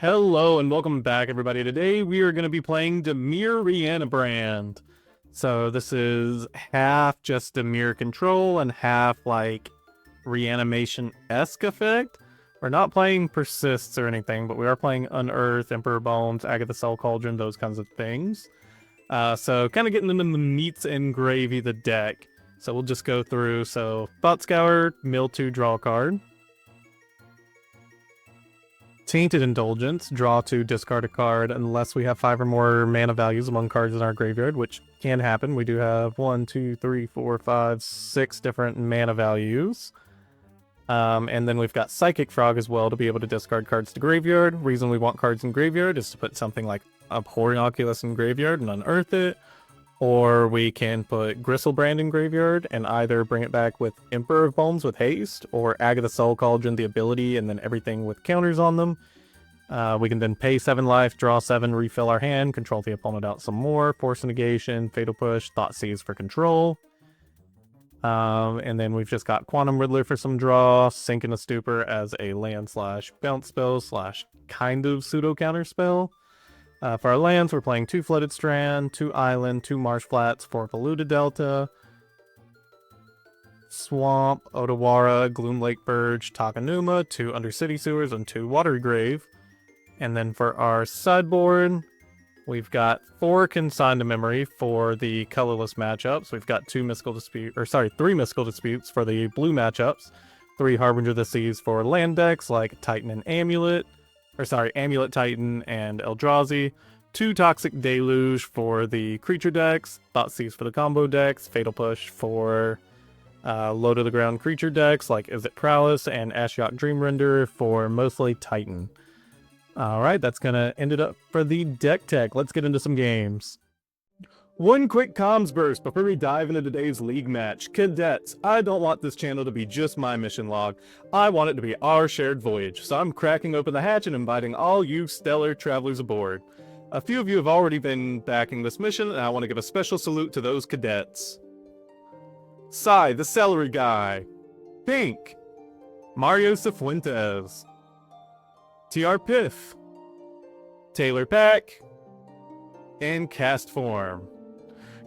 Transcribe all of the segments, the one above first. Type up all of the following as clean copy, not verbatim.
Hello and welcome back, everybody. Today we are going to be playing Dimir Reanibrand. So this is half just Dimir control and half like reanimation-esque effect. We're not playing persists or anything, but we are playing Unearthed, Emperor Bones, Agatha Soul Cauldron, those kinds of things. So kind of getting into the meats and gravy of the deck. So we'll just go through. So Thought Scour, mill 2, draw a card. Tainted Indulgence, draw 2, discard a card unless we have 5 or more mana values among cards in our graveyard, which can happen. We do have 1, 2, 3, 4, 5, 6 different mana values. And then we've got Psychic Frog as well to be able to discard cards to graveyard. Reason we want cards in graveyard is to put something like Abhorrent Oculus in graveyard and unearth it. Or we can put Griselbrand in graveyard and either bring it back with Emperor of Bones with haste, or Agatha Soul Cauldron, the ability, and then everything with counters on them. We can then pay 7 life, draw 7, refill our hand, control the opponent out some more, Force of Negation, Fatal Push, Thoughtseize for control. And then we've just got Quantum Riddler for some draw, Sink into Stupor as a land / bounce spell / kind of pseudo counter spell. For our lands, we're playing 2 Flooded Strand, 2 Island, 2 Marsh Flats, 4 Polluted Delta, Swamp, Otawara, Gloomlake Verge, Takenuma, 2 Undercity Sewers, and 2 Watery Grave. And then for our sideboard, we've got 4 Consigned to Memory for the colorless matchups. We've got 3 Mystical Disputes for the blue matchups, 3 Harbinger of the Seas for land decks like Titan and Amulet, Amulet Titan and Eldrazi, 2 Toxic Deluge for the creature decks, Thoughtseize for the combo decks, Fatal Push for low to the ground creature decks like Is It Prowess, and Ashiok Dream Render for mostly Titan. Alright, that's gonna end it up for the deck tech. Let's get into some games. One quick comms burst before we dive into today's league match. Cadets, I don't want this channel to be just my mission log. I want it to be our shared voyage, so I'm cracking open the hatch and inviting all you stellar travelers aboard. A few of you have already been backing this mission, and I want to give a special salute to those cadets. Sai, the celery guy. Pink. Mario Cifuentes. TR Piff. Taylor Pack. And Cast Form.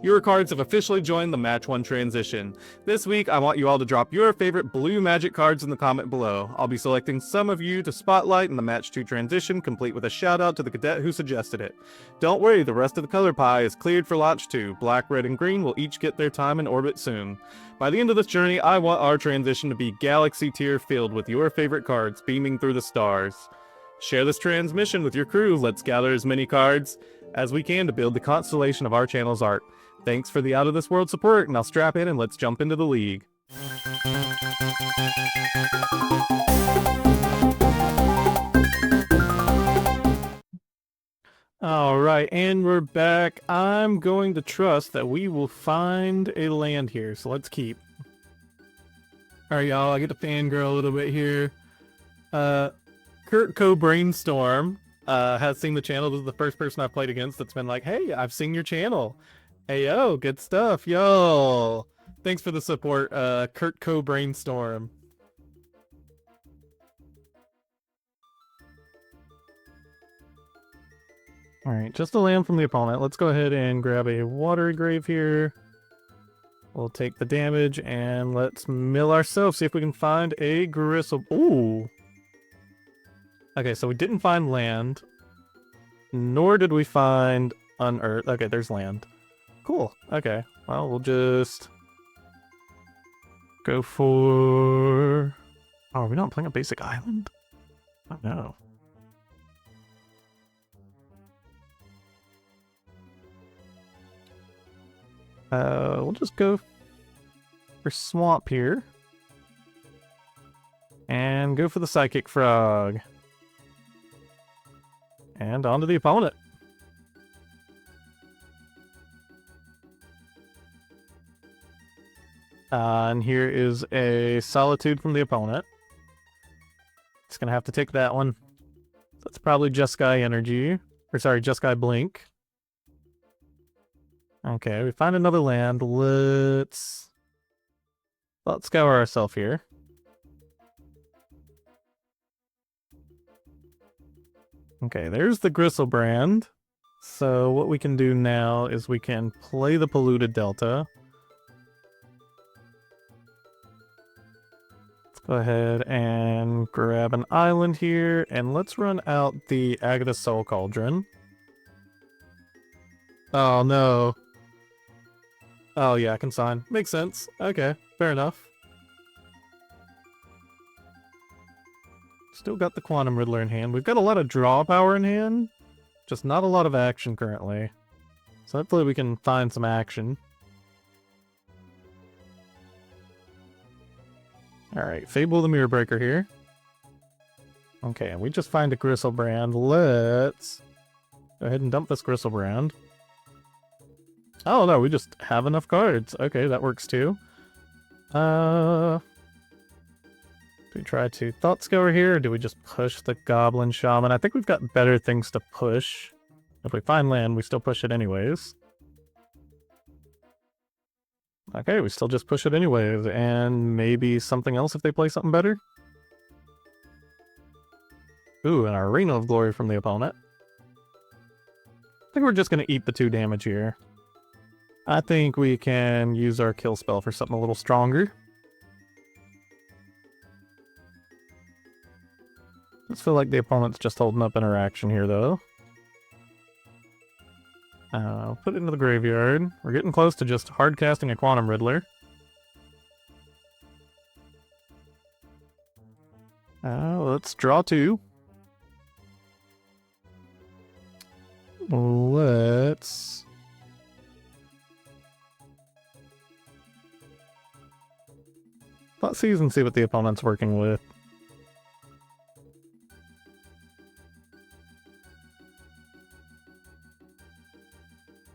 Your cards have officially joined the Match 1 transition. This week, I want you all to drop your favorite blue Magic cards in the comment below. I'll be selecting some of you to spotlight in the Match 2 transition, complete with a shout out to the cadet who suggested it. Don't worry, the rest of the color pie is cleared for launch 2. Black, red, and green will each get their time in orbit soon. By the end of this journey, I want our transition to be galaxy tier filled with your favorite cards beaming through the stars. Share this transmission with your crew. Let's gather as many cards as we can to build the constellation of our channel's art. Thanks for the out of this world support, and I'll strap in and let's jump into the league. Alright, and we're back. I'm going to trust that we will find a land here, so let's keep. Alright, y'all, I get to fangirl a little bit here. Kurt Brainstorm has seen the channel. This is the first person I've played against that's been like, hey, I've seen your channel. Hey, yo, good stuff, yo. Thanks for the support, Kurt Brainstorm. Alright, just a land from the opponent. Let's go ahead and grab a Watery Grave here. We'll take the damage and let's mill ourselves, see if we can find a Gristle. Ooh. Okay, so we didn't find land, nor did we find Unearthed. Okay, there's land. Cool. Okay, well, we'll just go for... Oh, are we not playing a basic island? Oh, no. We'll just go for Swamp here. And go for the Psychic Frog. And on to the opponent. And here is a Solitude from the opponent. It's gonna have to take that one. That's probably Jeskai energy. Or sorry, Jeskai Blink. Okay, we find another land. Let's scour ourselves here. Okay, there's the Griselbrand. So what we can do now is we can play the Polluted Delta. Let's go ahead and grab an island here, and let's run out the Agatha Soul Cauldron. Oh no. Oh yeah, I can sign. Makes sense. Okay, fair enough. Still got the Quantum Riddler in hand. We've got a lot of draw power in hand, just not a lot of action currently. So hopefully we can find some action. Alright, Fable the Mirror Breaker here. Okay, and we just find a Griselbrand. Let's go ahead and dump this Griselbrand. Oh no, we just have enough cards. Okay, that works too. Do we try to Thought Scour here, or do we just push the Goblin Shaman? I think we've got better things to push. If we find land, we still push it anyways. Okay, we still just push it anyways, and maybe something else if they play something better? Ooh, an Arena of Glory from the opponent. I think we're just going to eat the 2 damage here. I think we can use our kill spell for something a little stronger. Let's feel like the opponent's just holding up interaction here, though. Put it into the graveyard. We're getting close to just hard casting a Quantum Riddler. Let's draw 2. Let's... Thoughtseize and see what the opponent's working with.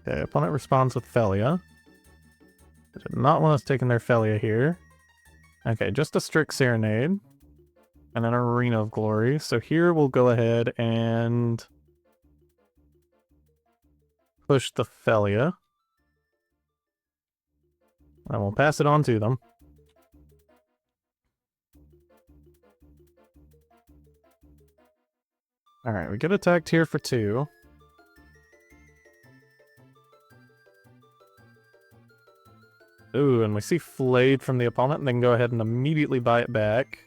Okay, opponent responds with Felia. They did not want us taking their Felia here. Okay, just a strict Serenade. And an Arena of Glory. So here we'll go ahead and push the Felia. And we'll pass it on to them. Alright, we get attacked here for 2. Ooh, and we see Flayed from the opponent, and then go ahead and immediately buy it back.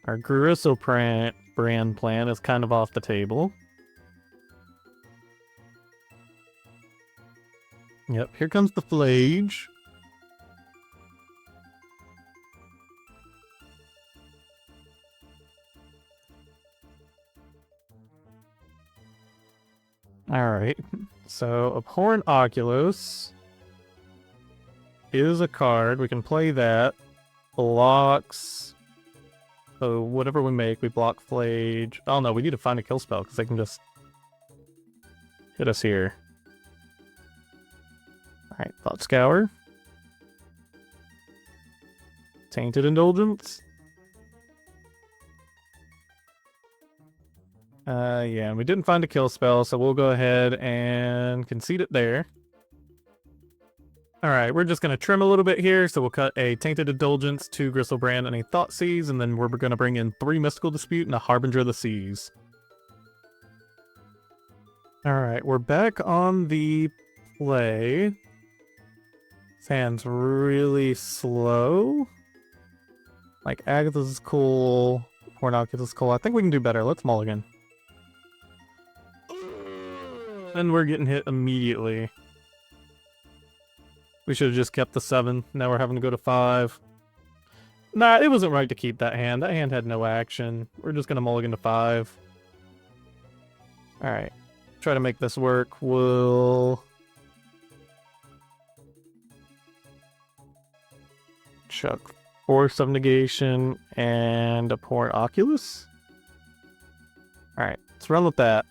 Our Griselbrand plan is kind of off the table. Yep, here comes the Flage. Alright, so Abhorrent Oculus is a card. We can play that. Blocks. So whatever we make, we block Flage. Oh no, we need to find a kill spell because they can just hit us here. Alright, Thought Scour. Tainted Indulgence. Yeah, and we didn't find a kill spell, so we'll go ahead and concede it there. Alright, we're just going to trim a little bit here, so we'll cut a Tainted Indulgence, 2 Griselbrand, and a Thoughtseize, and then we're going to bring in 3 Mystical Dispute and a Harbinger of the Seas. Alright, we're back on the play. This hand's really slow. Like, Agatha's is cool, Oculus is cool. I think we can do better. Let's mulligan. And we're getting hit immediately. We should have just kept the 7. Now we're having to go to 5. Nah, it wasn't right to keep that hand. That hand had no action. We're just going to mulligan to 5. Alright. Try to make this work. We'll chuck Force of Negation and Abhorrent Oculus. Alright, let's run with that.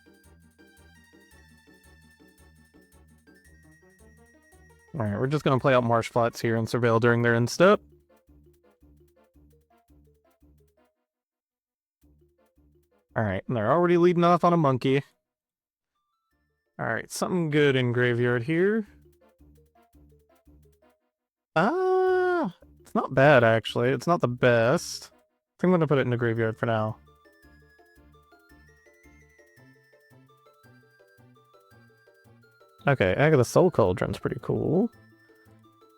Alright, we're just going to play out Marsh Flats here and Surveil during their end step. Alright, and they're already leading off on a monkey. Alright, something good in graveyard here. It's not bad, actually. It's not the best. I think I'm going to put it in the graveyard for now. Okay, Agatha Soul Cauldron's pretty cool.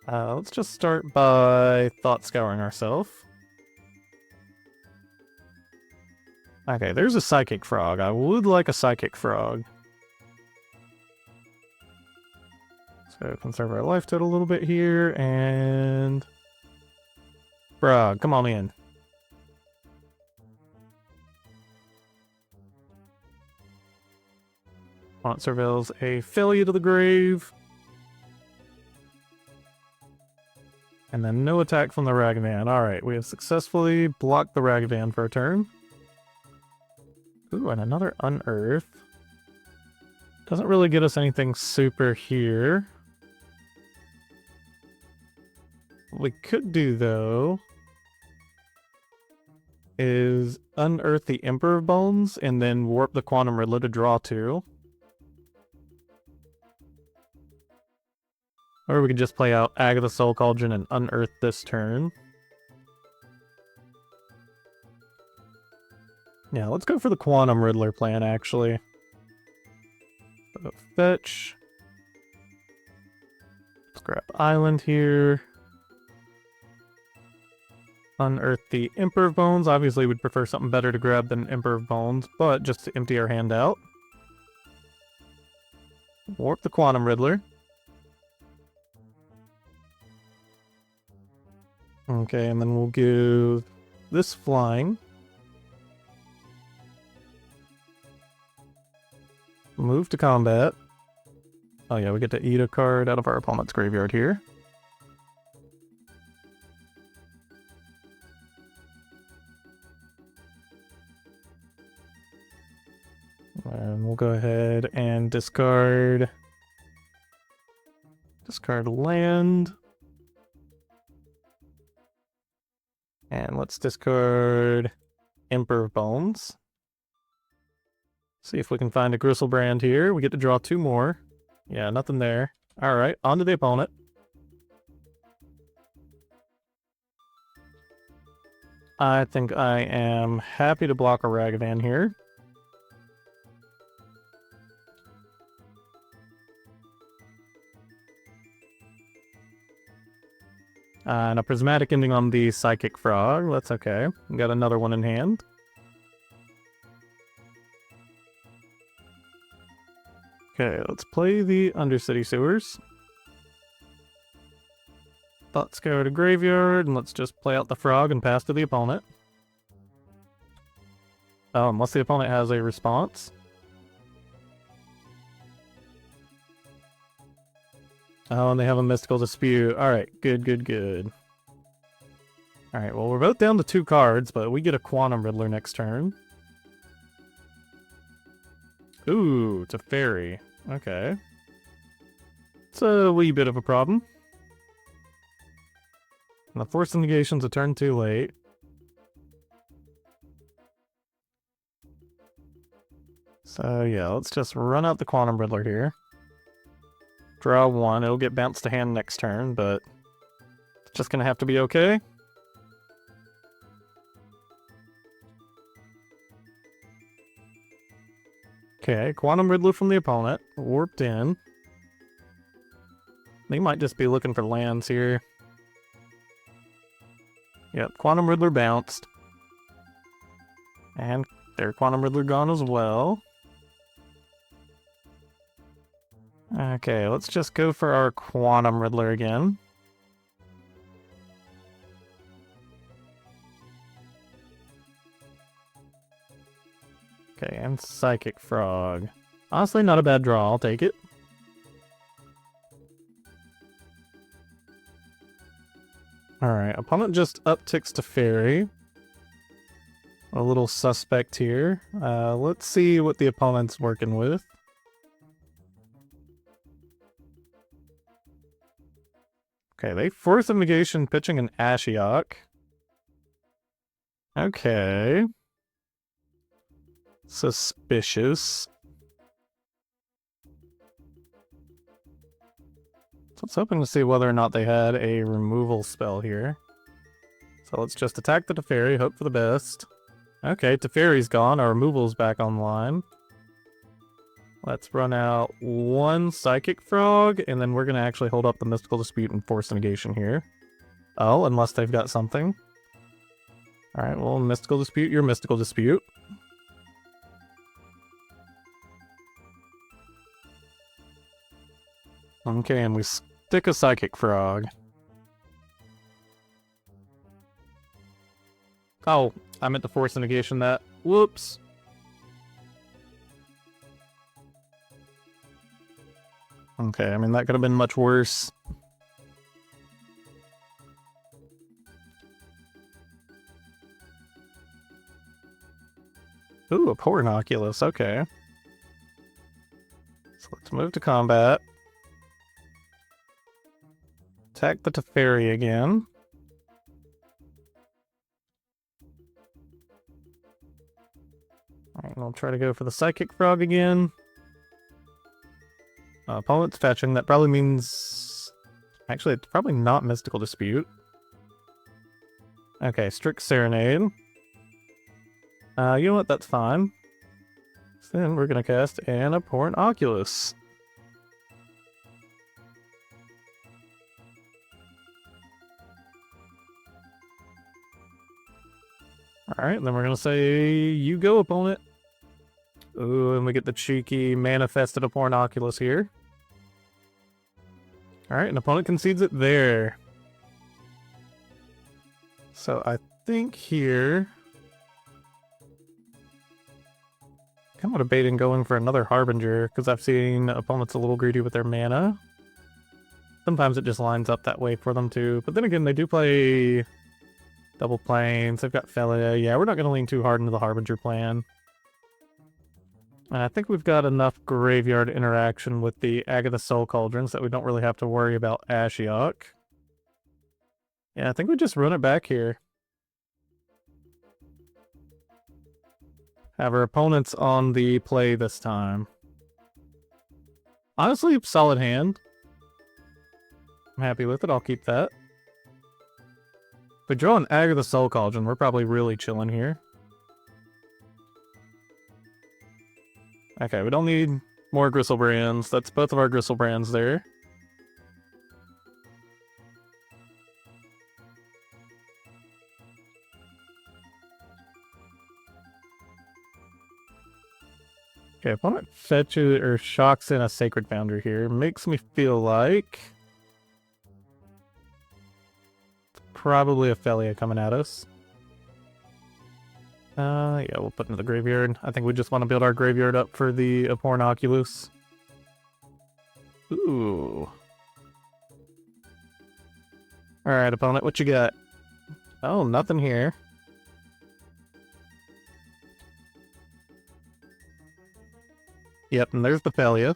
Let's just start by Thought Scouring ourselves. Okay, there's a Psychic Frog. I would like a Psychic Frog. So conserve our life total a little bit here, and... Frog, come on in. Opponent surveils a failure to the grave. And then no attack from the Ragavan. Alright, we have successfully blocked the Ragavan for a turn. Ooh, and another Unearth. Doesn't really get us anything super here. What we could do, though, is Unearth the Emperor of Bones and then warp the Quantum Riddler to draw 2. Or we could just play out Agatha Soul Cauldron and Unearth this turn. Yeah, let's go for the Quantum Riddler plan, actually. So fetch. Let's grab Island here. Unearth the Emperor of Bones. Obviously, we'd prefer something better to grab than Emperor of Bones, but just to empty our hand out. Warp the Quantum Riddler. Okay, and then we'll give this flying. Move to combat. Oh yeah, we get to eat a card out of our opponent's graveyard here. And we'll go ahead and discard land. And let's discard Emperor of Bones. See if we can find a Griselbrand here. We get to draw 2 more. Yeah, nothing there. Alright, on to the opponent. I think I am happy to block a Ragavan here. And a Prismatic Ending on the Psychic Frog. That's okay. We got another one in hand. Okay, let's play the Undercity Sewers. Thought Scour to graveyard, and let's just play out the frog and pass to the opponent. Oh, unless the opponent has a response. Oh, and they have a Mystical Dispute. Alright, good, good, good. Alright, well, we're both down to 2 cards, but we get a Quantum Riddler next turn. Ooh, it's a fairy. Okay. It's a wee bit of a problem. And the Force of Negation's a turn too late. So yeah, let's just run out the Quantum Riddler here. Draw 1, it'll get bounced to hand next turn, but it's just gonna have to be okay. Okay, Quantum Riddler from the opponent, warped in. They might just be looking for lands here. Yep, Quantum Riddler bounced. And their Quantum Riddler gone as well. Okay, let's just go for our Quantum Riddler again. Okay, and Psychic Frog. Honestly, not a bad draw, I'll take it. Alright, opponent just upticks to Fairy. A little suspect here. Let's see what the opponent's working with. Okay, they Force of Negation pitching an Ashiok. Okay. Suspicious. So I was hoping to see whether or not they had a removal spell here. So let's just attack the Teferi, hope for the best. Okay, Teferi's gone, our removal's back online. Let's run out one Psychic Frog, and then we're going to actually hold up the Mystical Dispute and Force Negation here. Oh, unless they've got something. Alright, well, Mystical Dispute, your Mystical Dispute. Okay, and we stick a Psychic Frog. Oh, I meant to Force Negation that. Whoops. Okay, I mean, that could have been much worse. Ooh, Abhorrent Oculus, okay. So let's move to combat. Attack the Teferi again. Alright, we'll try to go for the Psychic Frog again. Opponent's fetching, that probably means... Actually, it's probably not Mystical Dispute. Okay, Strict Serenade. You know what, that's fine. So then we're gonna cast an Abhorrent Oculus. Alright, then we're gonna say, you go, opponent. Ooh, and we get the cheeky manifested Abhorrent Oculus here. Alright, an opponent concedes it there. So I think here... I'm kind of debating going for another Harbinger, because I've seen opponents a little greedy with their mana. Sometimes it just lines up that way for them too. But then again, they do play double planes. They've got Felia. Yeah, we're not going to lean too hard into the Harbinger plan. And I think we've got enough graveyard interaction with the Agatha Soul Cauldrons that we don't really have to worry about Ashiok. Yeah, I think we just run it back here. Have our opponents on the play this time. Honestly, solid hand. I'm happy with it, I'll keep that. If we draw an Agatha Soul Cauldron, we're probably really chilling here. Okay, we don't need more Griselbrands. That's both of our Griselbrands there. Okay, opponent fetches or shocks in a Sacred Founder here. Makes me feel like it's probably a Felia coming at us. Yeah, we'll put it in the graveyard. I think we just want to build our graveyard up for the Abhorrent Oculus. Ooh. Alright, opponent, what you got? Oh, nothing here. Yep, and there's the Felia.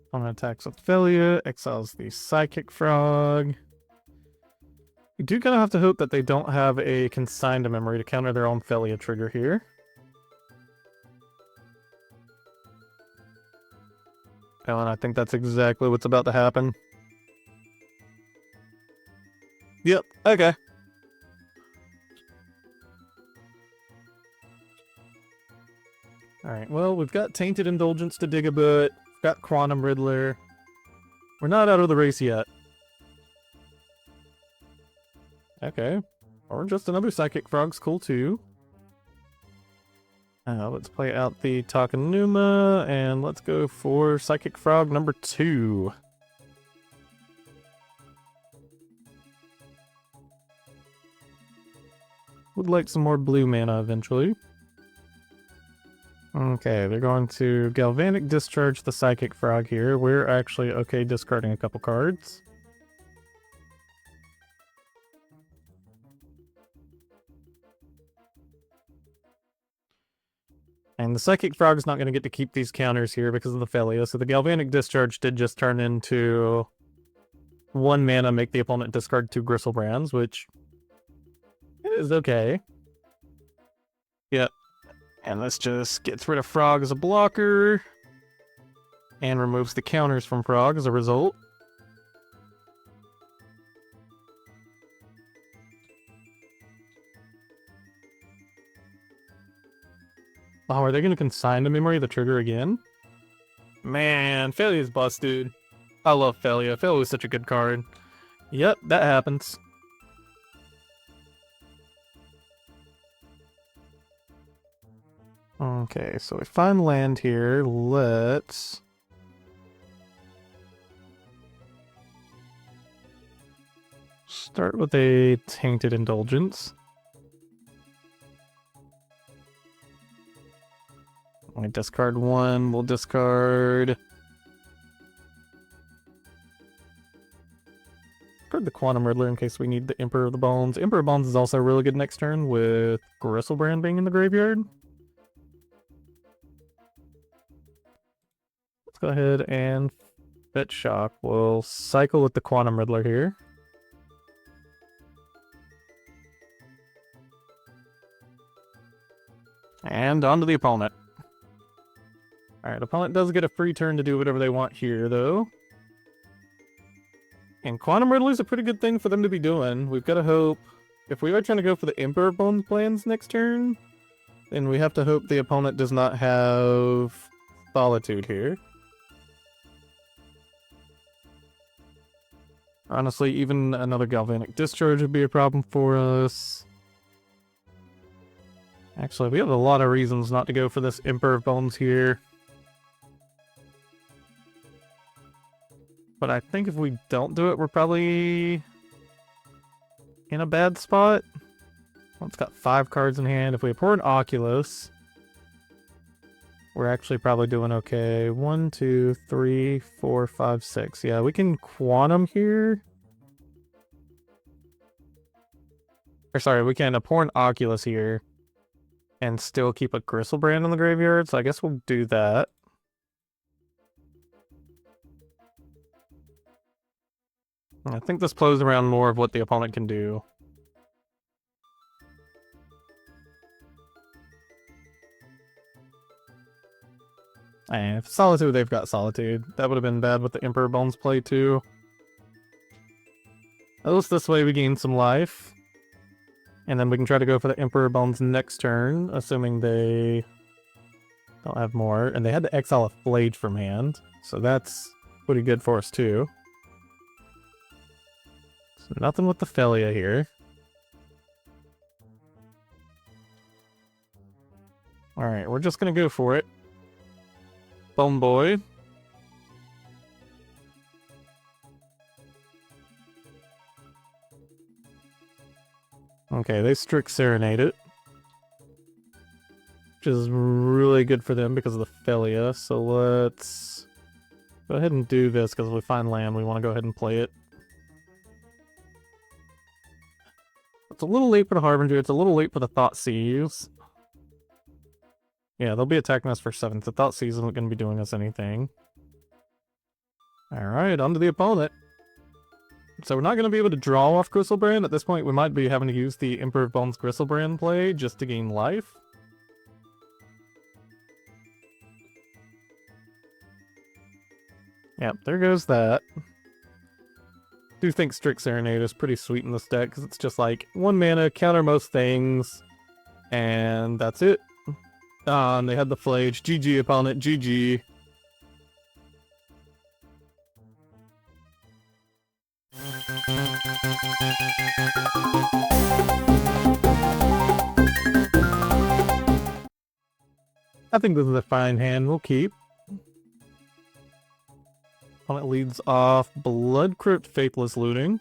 Opponent attacks with Felia, exiles the Psychic Frog. You do kind of have to hope that they don't have a Consigned Memory to counter their own Felia trigger here. Oh, and I think that's exactly what's about to happen. Yep, okay. Alright, well, we've got Tainted Indulgence to dig a bit. We've got Quantum Riddler. We're not out of the race yet. Okay. Or just another Psychic Frog's cool too. Let's play out the Takenuma, and let's go for Psychic Frog number 2. Would like some more blue mana eventually. Okay, they're going to Galvanic Discharge the Psychic Frog here. We're actually okay discarding a couple cards. And the Psychic Frog's not going to get to keep these counters here because of the Felia, so the Galvanic Discharge did just turn into 1 mana, make the opponent discard 2 Griselbrands, which is okay. Yep. And this just gets rid of Frog as a blocker, and removes the counters from Frog as a result. Oh, are they going to consign to memory the trigger again? Man, Felia's busted. I love Felia. Felia was such a good card. Yep, that happens. Okay, so we find land here. Let's... start with a Tainted Indulgence. I discard one, we'll discard the Quantum Riddler in case we need the Emperor of the Bones. Emperor of Bones is also really good next turn with Griselbrand being in the graveyard. Let's go ahead and fetch Shock. We'll cycle with the Quantum Riddler here. And on to the opponent. Alright, opponent does get a free turn to do whatever they want here, though. And Quantum Riddler is a pretty good thing for them to be doing. We've got to hope... if we are trying to go for the Emperor Bones plans next turn, then we have to hope the opponent does not have Solitude here. Honestly, even another Galvanic Discharge would be a problem for us. Actually, we have a lot of reasons not to go for this Emperor of Bones here. But I think if we don't do it, we're probably in a bad spot. Well, it's got 5 cards in hand. If we Abhorrent Oculus, we're actually probably doing okay. 1, 2, 3, 4, 5, 6. Yeah, we can Quantum here. Or sorry, we can Abhorrent Oculus here and still keep a Griselbrand in the graveyard, so I guess we'll do that. I think this plays around more of what the opponent can do. And if Solitude, they've got Solitude. That would have been bad with the Emperor Bones play too. At least this way we gain some life. And then we can try to go for the Emperor Bones next turn, assuming they don't have more. And they had to exile a Flage from hand, so that's pretty good for us too. So nothing with the Felia here. Alright, we're just gonna go for it. Bone Boy. Okay, they Strict Serenade it. Which is really good for them because of the Felia, so let's go ahead and do this, because if we find land, we want to go ahead and play it. It's a little late for the Harbinger, it's a little late for the Thoughtseize. Yeah, they'll be attacking us for 7, so Thoughtseize isn't going to be doing us anything. Alright, on to the opponent. So we're not going to be able to draw off Griselbrand. At this point, we might be having to use the Emperor of Bones Griselbrand play just to gain life. Yep, there goes that. Do think Strict Serenade is pretty sweet in this deck, because it's just like 1 mana, counter most things, and that's it. And they had the Flage. GG, opponent. GG. I think this is a fine hand. We'll keep. Opponent leads off Blood Crypt Faithless Looting.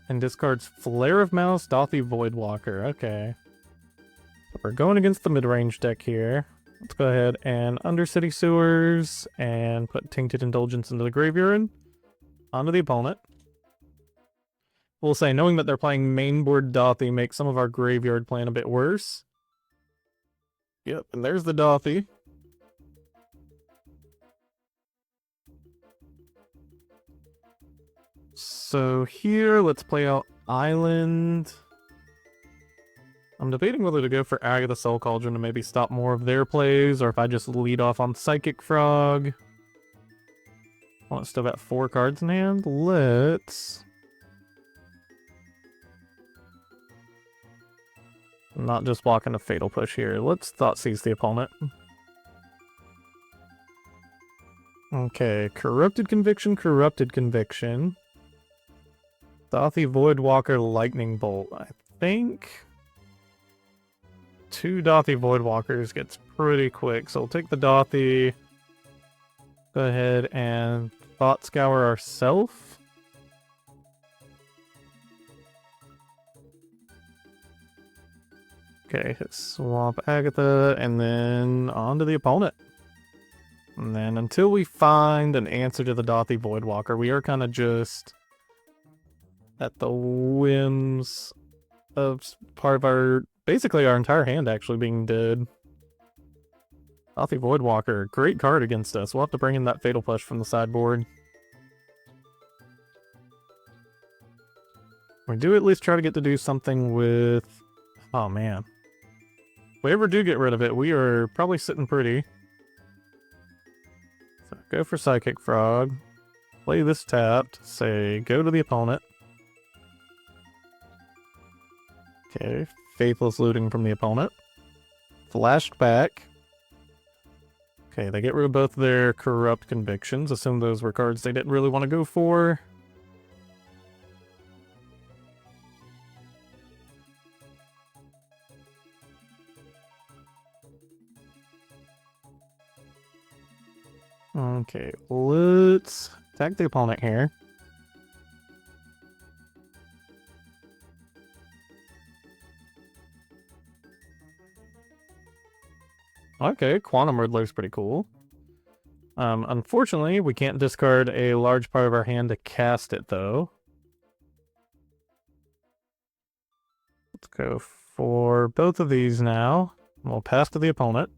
And discards Flare of Mouse, Dothy Voidwalker. Okay. So we're going against the mid-range deck here. Let's go ahead and Undercity Sewers and put Tainted Indulgence into the graveyard. Onto the opponent. We'll say, knowing that they're playing mainboard Dothy makes some of our graveyard playing a bit worse. Yep, and there's the Dothy. So here, let's play out Island. I'm debating whether to go for Agatha Soul Cauldron to maybe stop more of their plays, or if I just lead off on Psychic Frog. Well, it's still got 4 cards in hand. Let's... Not just blocking a Fatal Push here. Let's Thoughtseize the opponent. Okay, Corrupted Conviction, Corrupted Conviction. Dauthi Voidwalker, Lightning Bolt. I think 2 Dauthi Voidwalkers gets pretty quick, so we'll take the Dauthi. Go ahead and Thought Scour ourselves. Okay, swamp Agatha, and then on to the opponent. And then until we find an answer to the Dauthi Voidwalker, we are kind of just at the whims of part of our, basically our entire hand actually being dead. Dauthi Voidwalker, great card against us. We'll have to bring in that Fatal Push from the sideboard. We do at least try to get to do something with... Oh man. If we ever do get rid of it, we are probably sitting pretty. So go for Psychic Frog. Play this tapped. Say, go to the opponent. Okay, Faithless Looting from the opponent. Flashed back. Okay, they get rid of both their Corrupt Convictions. Assume those were cards they didn't really want to go for. Okay, let's attack the opponent here. Okay, Quantum Riddler's pretty cool. Unfortunately, we can't discard a large part of our hand to cast it, though. Let's go for both of these now. We'll pass to the opponent.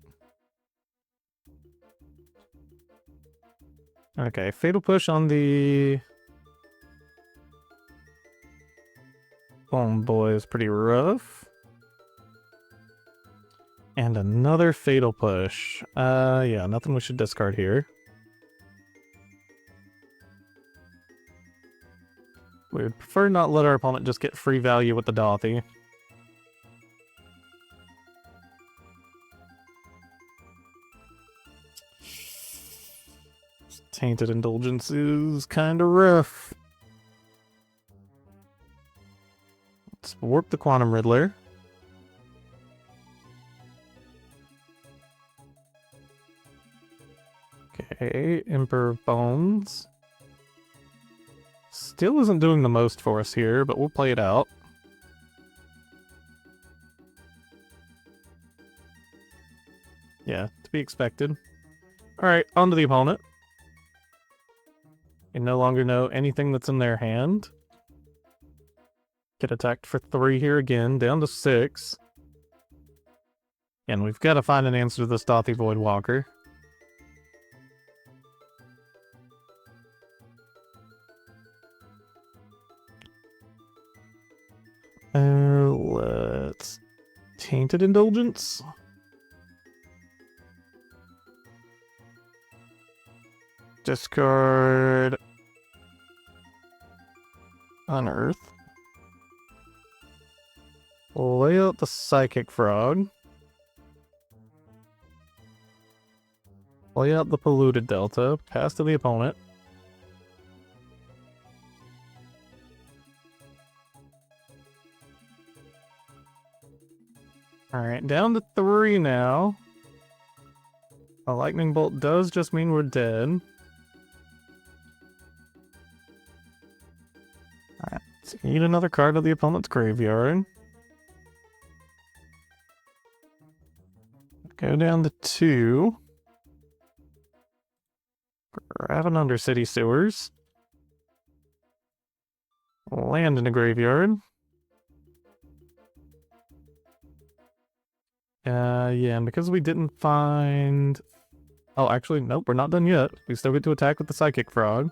Okay, Fatal Push on the... Bone Boy is pretty rough. And another Fatal Push. Yeah, nothing we should discard here. We would prefer not let our opponent just get free value with the Dauthi. Tainted Indulgence is kind of rough. Let's warp the Quantum Riddler. Okay, Emperor of Bones. Still isn't doing the most for us here, but we'll play it out. Yeah, to be expected. Alright, on to the opponent. You no longer know anything that's in their hand. Get attacked for 3 here again, down to 6. And we've got to find an answer to this Dauthi Voidwalker. Let's... Tainted Indulgence? Discard... Unearth. Lay out the Psychic Frog. Lay out the Polluted Delta. Pass to the opponent. Alright, down to 3 now. A Lightning Bolt does just mean we're dead. Alright, let's eat another card of the opponent's graveyard. Go down to 2. Grab an Undercity Sewers. Land in a graveyard. Yeah, and because we didn't find... Oh, actually, nope, we're not done yet. We still get to attack with the Psychic Frog.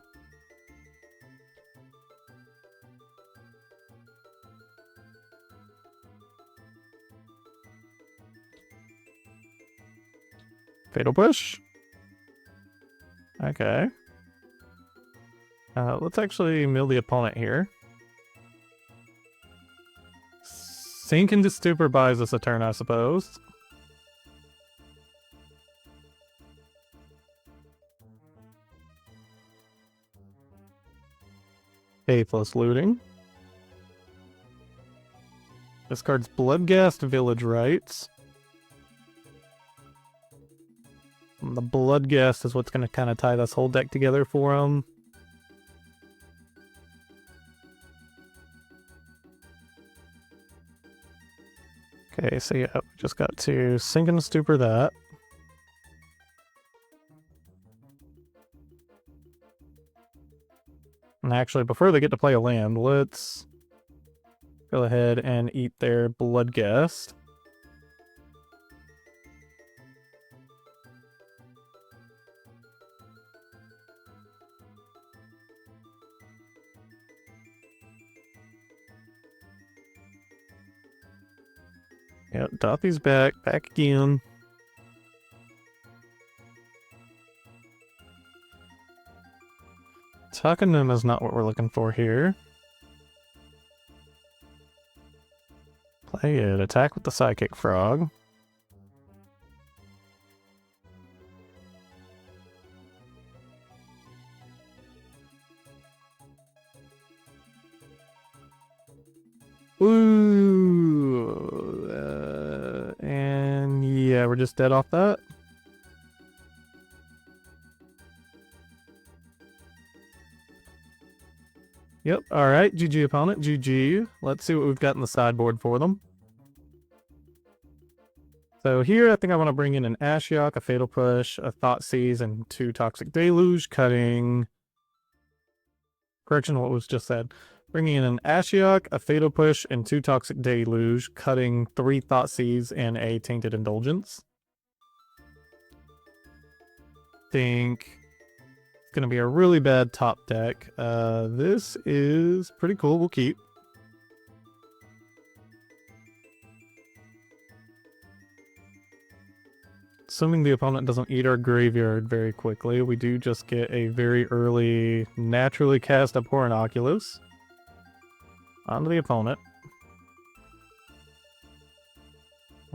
Fatal Push. Okay. Let's actually mill the opponent here. Sink into Stupor buys us a turn, I suppose. Faithless looting. Discards Bloodghast Village Rites. And the Bloodghast is what's going to kind of tie this whole deck together for him. Okay, so yeah, we just got to Sink and Stupor that. And actually, before they get to play a land, let's go ahead and eat their Bloodghast. Yep, Dothie's back again. Takenuma is not what we're looking for here. Play it. Attack with the Psychic Frog. Ooh. And yeah, we're just dead off that. Yep, alright, GG opponent, GG. Let's see what we've got in the sideboard for them. So here, I think I want to bring in an Ashiok, a Fatal Push, a Thoughtseize, and 2 Toxic Deluge, cutting... Correction, what was just said. Bringing in an Ashiok, a Fatal Push, and 2 Toxic Deluge, cutting 3 Thoughtseize and a Tainted Indulgence. Think... Gonna be a really bad top deck. This is pretty cool. We'll keep. Assuming the opponent doesn't eat our graveyard very quickly, we do just get a very early naturally cast Abhorrent Oculus onto the opponent.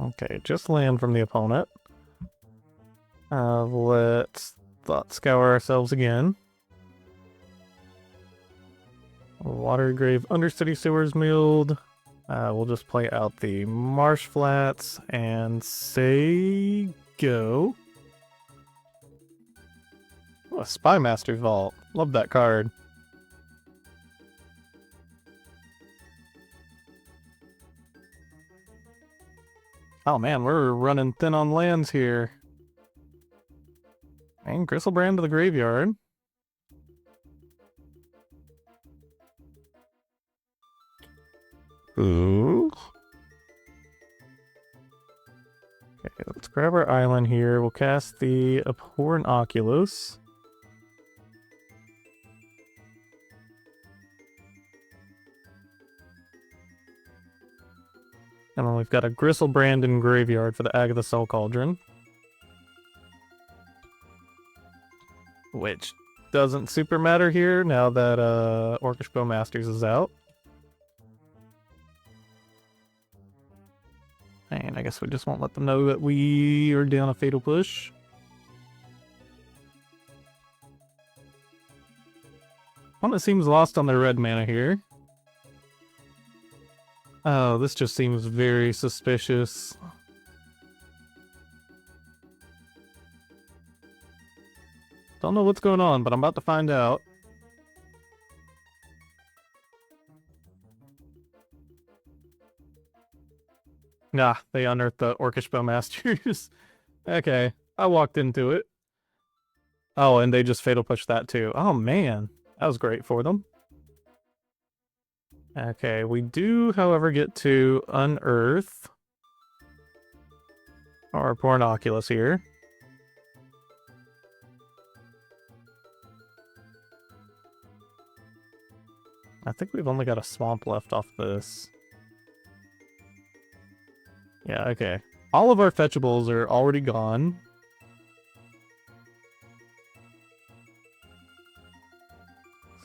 Okay, just land from the opponent. Let's Thought Scour ourselves again. Watery Grave, Undercity Sewers milled. We'll just play out the Marsh Flats and say go. Oh, a Spymaster's Vault. Love that card. Oh man, we're running thin on lands here. And Griselbrand to the graveyard. Ooh. Okay, let's grab our island here. We'll cast the Abhorrent Oculus. And then we've got a Griselbrand in graveyard for the Agatha Soul Cauldron. Which doesn't super matter here now that Orcish Bowmasters is out. And I guess we just won't let them know that we are down a Fatal Push. Opponent seems lost on their red mana here. Oh, this just seems very suspicious. Don't know what's going on, but I'm about to find out. Nah, they unearthed the Orcish Bowmasters. Okay, I walked into it. Oh, and they just Fatal Pushed that too. Oh man, that was great for them. Okay, we do, however, get to Unearth our Abhorrent Oculus here. I think we've only got a swamp left off this. Yeah, okay. All of our fetchables are already gone.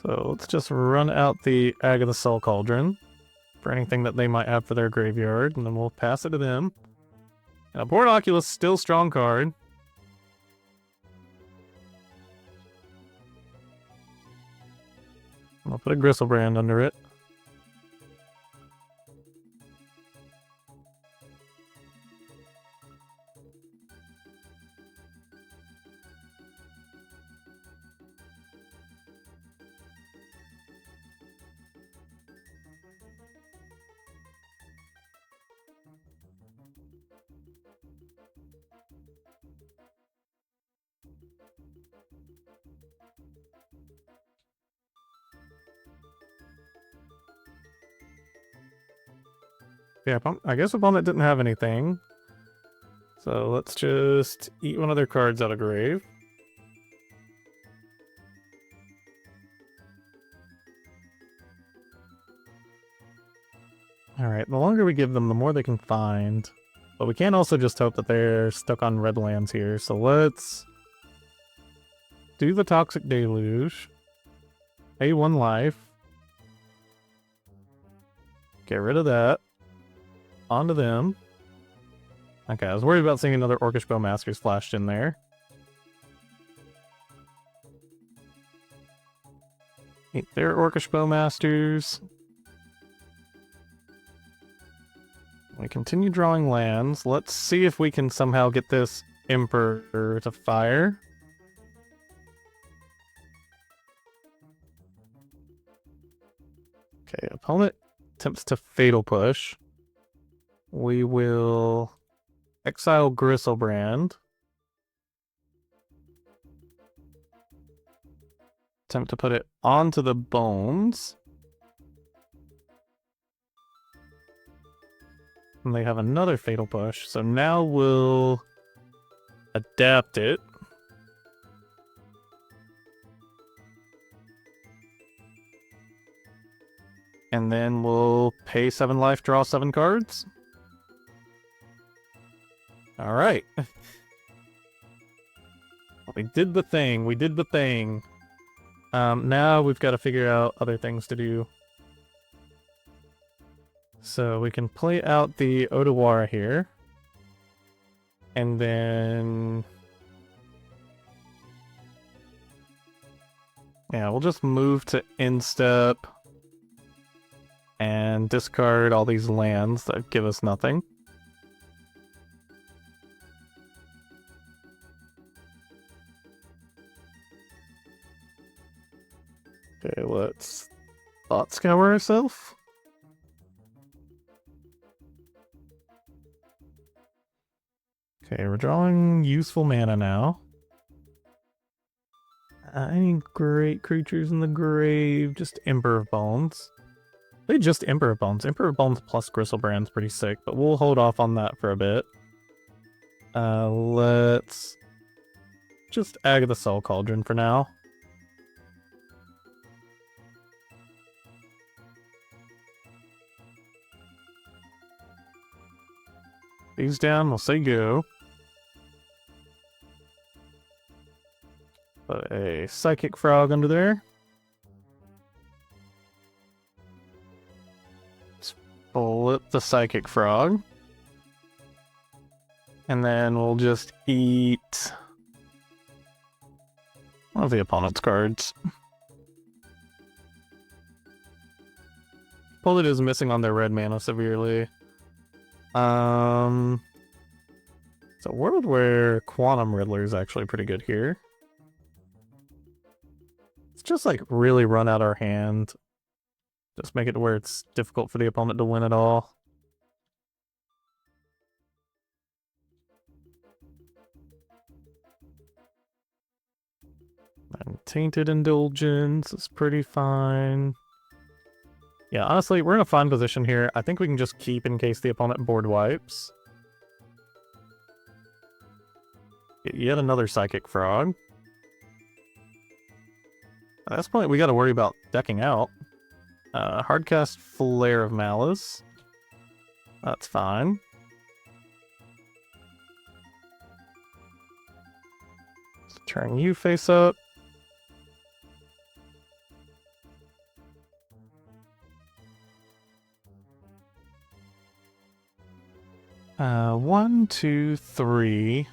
So let's just run out the Agatha Soul Cauldron. for anything that they might have for their graveyard, and then we'll pass it to them. And Abhorrent Oculus, still strong card. I'll put a Griselbrand under it. Yeah, I guess opponent didn't have anything. So let's just eat one of their cards out of grave. Alright, the longer we give them, the more they can find. But we can't also just hope that they're stuck on red lands here. So let's do the Toxic Deluge. Pay 1 life. Get rid of that. Onto them. Okay, I was worried about seeing another Orcish Bowmasters flashed in there. Eat their Orcish Bowmasters. We continue drawing lands. Let's see if we can somehow get this Emperor to fire. Okay, opponent attempts to Fatal Push. We will exile Griselbrand. Attempt to put it onto the bones. And they have another Fatal Push, so now we'll adapt it. And then we'll pay 7 life, draw 7 cards. Alright. We did the thing. We did the thing. Now we've got to figure out other things to do. So we can play out the Otawara here. And then... yeah, we'll just move to instep. And discard all these lands that give us nothing. Okay, let's Thought Scour ourselves. Okay, we're drawing useful mana now. Any great creatures in the grave? Just Emperor of Bones. They just Emperor of Bones. Emperor of Bones plus Griselbrand's pretty sick, but we'll hold off on that for a bit. Let's just Agatha Soul Cauldron for now. These down, we'll say go. Put a Psychic Frog under there. Flip the Psychic Frog. And then we'll just eat one of the opponent's cards. Opponent is missing on their red mana severely. It's a world where Quantum Riddler is actually pretty good here. It's just like really run out our hand. Just make it to where it's difficult for the opponent to win at all. And Tainted Indulgence is pretty fine. Yeah, honestly, we're in a fine position here. I think we can just keep in case the opponent board wipes. Get yet another Psychic Frog. At this point, we gotta worry about decking out. Hardcast Flare of Malice. That's fine. Let's turn you face up. 1, 2, 3.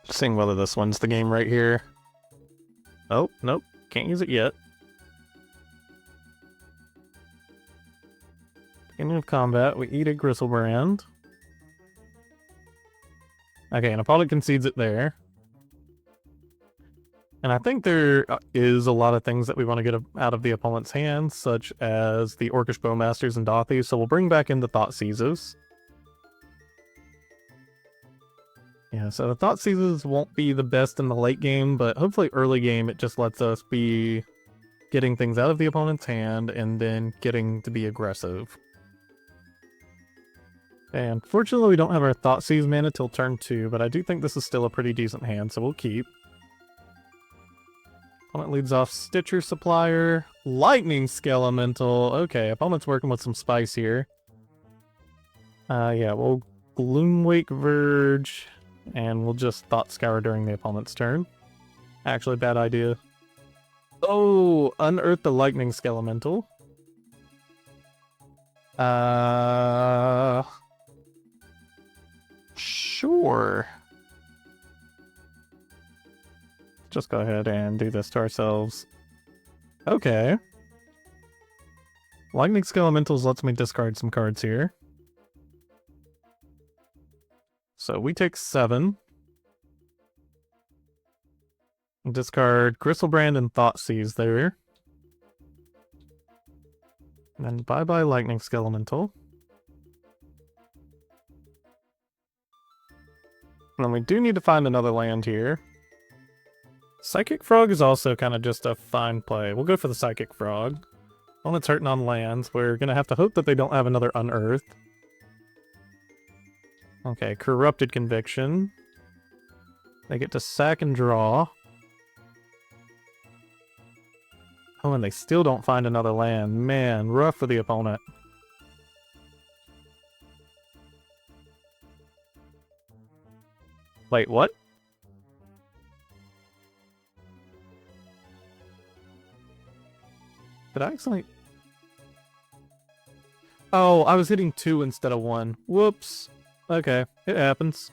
Seeing whether this one's the game right here. Oh, nope. Can't use it yet. Beginning of combat, we eat a Griselbrand. Okay, an opponent concedes it there. And I think there is a lot of things that we want to get out of the opponent's hands, such as the Orcish Bowmasters and Dothies, so we'll bring back in the Thoughtseizes. Yeah, so the Thoughtseizes won't be the best in the late game, but hopefully early game it just lets us be getting things out of the opponent's hand and then getting to be aggressive. And fortunately we don't have our Thoughtseize mana till turn 2, but I do think this is still a pretty decent hand, so we'll keep. Opponent leads off Stitcher Supplier, Lightning Skelemental. Okay, opponent's working with some spice here. Yeah, we'll Gloomlake Verge, and we'll just Thought Scour during the opponent's turn. Actually, bad idea. Oh, Unearth the Lightning Skelemental. Sure. Just go ahead and do this to ourselves. Okay. Lightning Skelementals lets me discard some cards here. So we take 7. Discard Griselbrand and Thoughtseize there. And then bye-bye Lightning Skelemental. And then we do need to find another land here. Psychic Frog is also kind of just a fine play. We'll go for the Psychic Frog. Opponent's hurting on lands. We're going to have to hope that they don't have another Unearthed. Okay, Corrupted Conviction. They get to sack and draw. Oh, and they still don't find another land. Man, rough for the opponent. Wait, what? Did I accidentally... Oh, I was hitting 2 instead of 1. Whoops. Okay, it happens.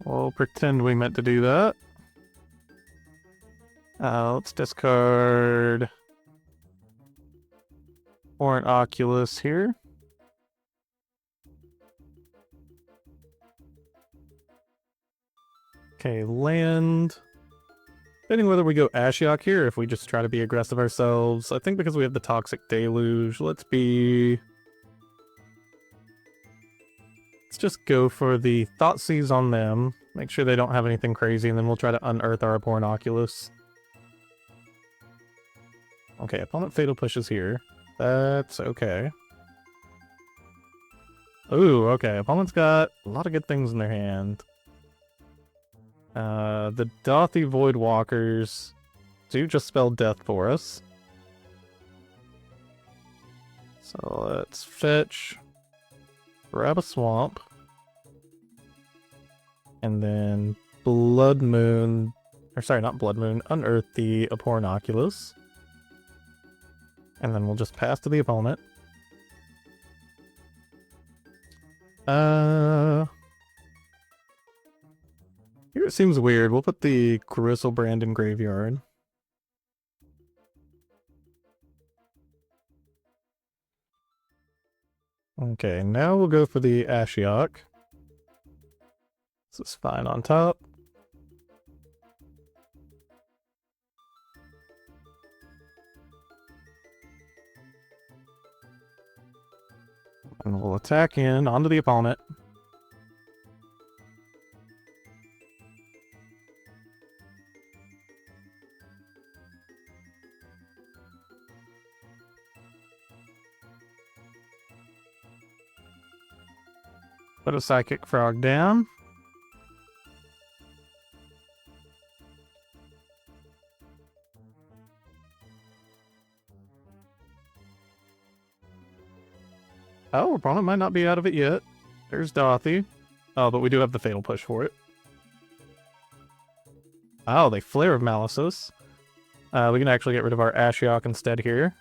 We'll pretend we meant to do that. Let's discard Abhorrent Oculus here. Okay, land. Depending whether we go Ashiok here or if we just try to be aggressive ourselves. I think because we have the Toxic Deluge, let's just go for the Thoughtseize on them. Make sure they don't have anything crazy, and then we'll try to unearth our Abhorrent Oculus. Okay, opponent Fatal Pushes here. That's okay. Ooh, okay. Opponent's got a lot of good things in their hand. The Dothy Voidwalkers do just spell death for us. So let's fetch, grab a swamp, and then Blood Moon, or sorry, not Blood Moon, unearth the Abhorrent Oculus. And then we'll just pass to the opponent. Here it seems weird. We'll put the Griselbrand in graveyard. Okay, now we'll go for the Ashiok. This is fine on top. And we'll attack in onto the opponent. Put a Psychic Frog down. Oh, opponent might not be out of it yet. There's Dothy. Oh, but we do have the Fatal Push for it. Oh, they Flare of Malice. We can actually get rid of our Ashiok instead here.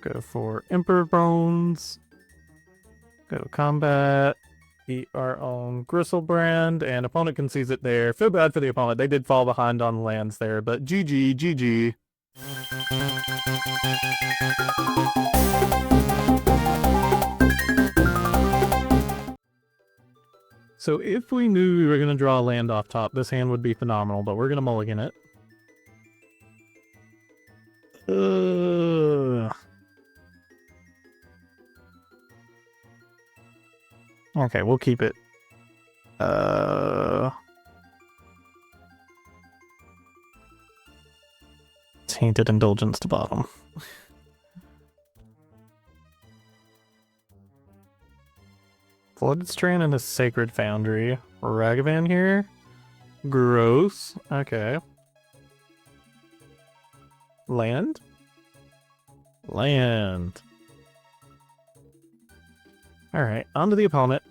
Go for Emperor Bones. Go to combat. Eat our own Griselbrand, and opponent can seize it there. Feel bad for the opponent. They did fall behind on lands there, but GG, GG. So if we knew we were going to draw a land off top, this hand would be phenomenal, but we're going to mulligan it. Okay, we'll keep it. Tainted Indulgence to bottom. Flooded Strand and a Sacred Foundry. Ragavan here. Gross. Okay. Land? Land. Alright, on to the opponent.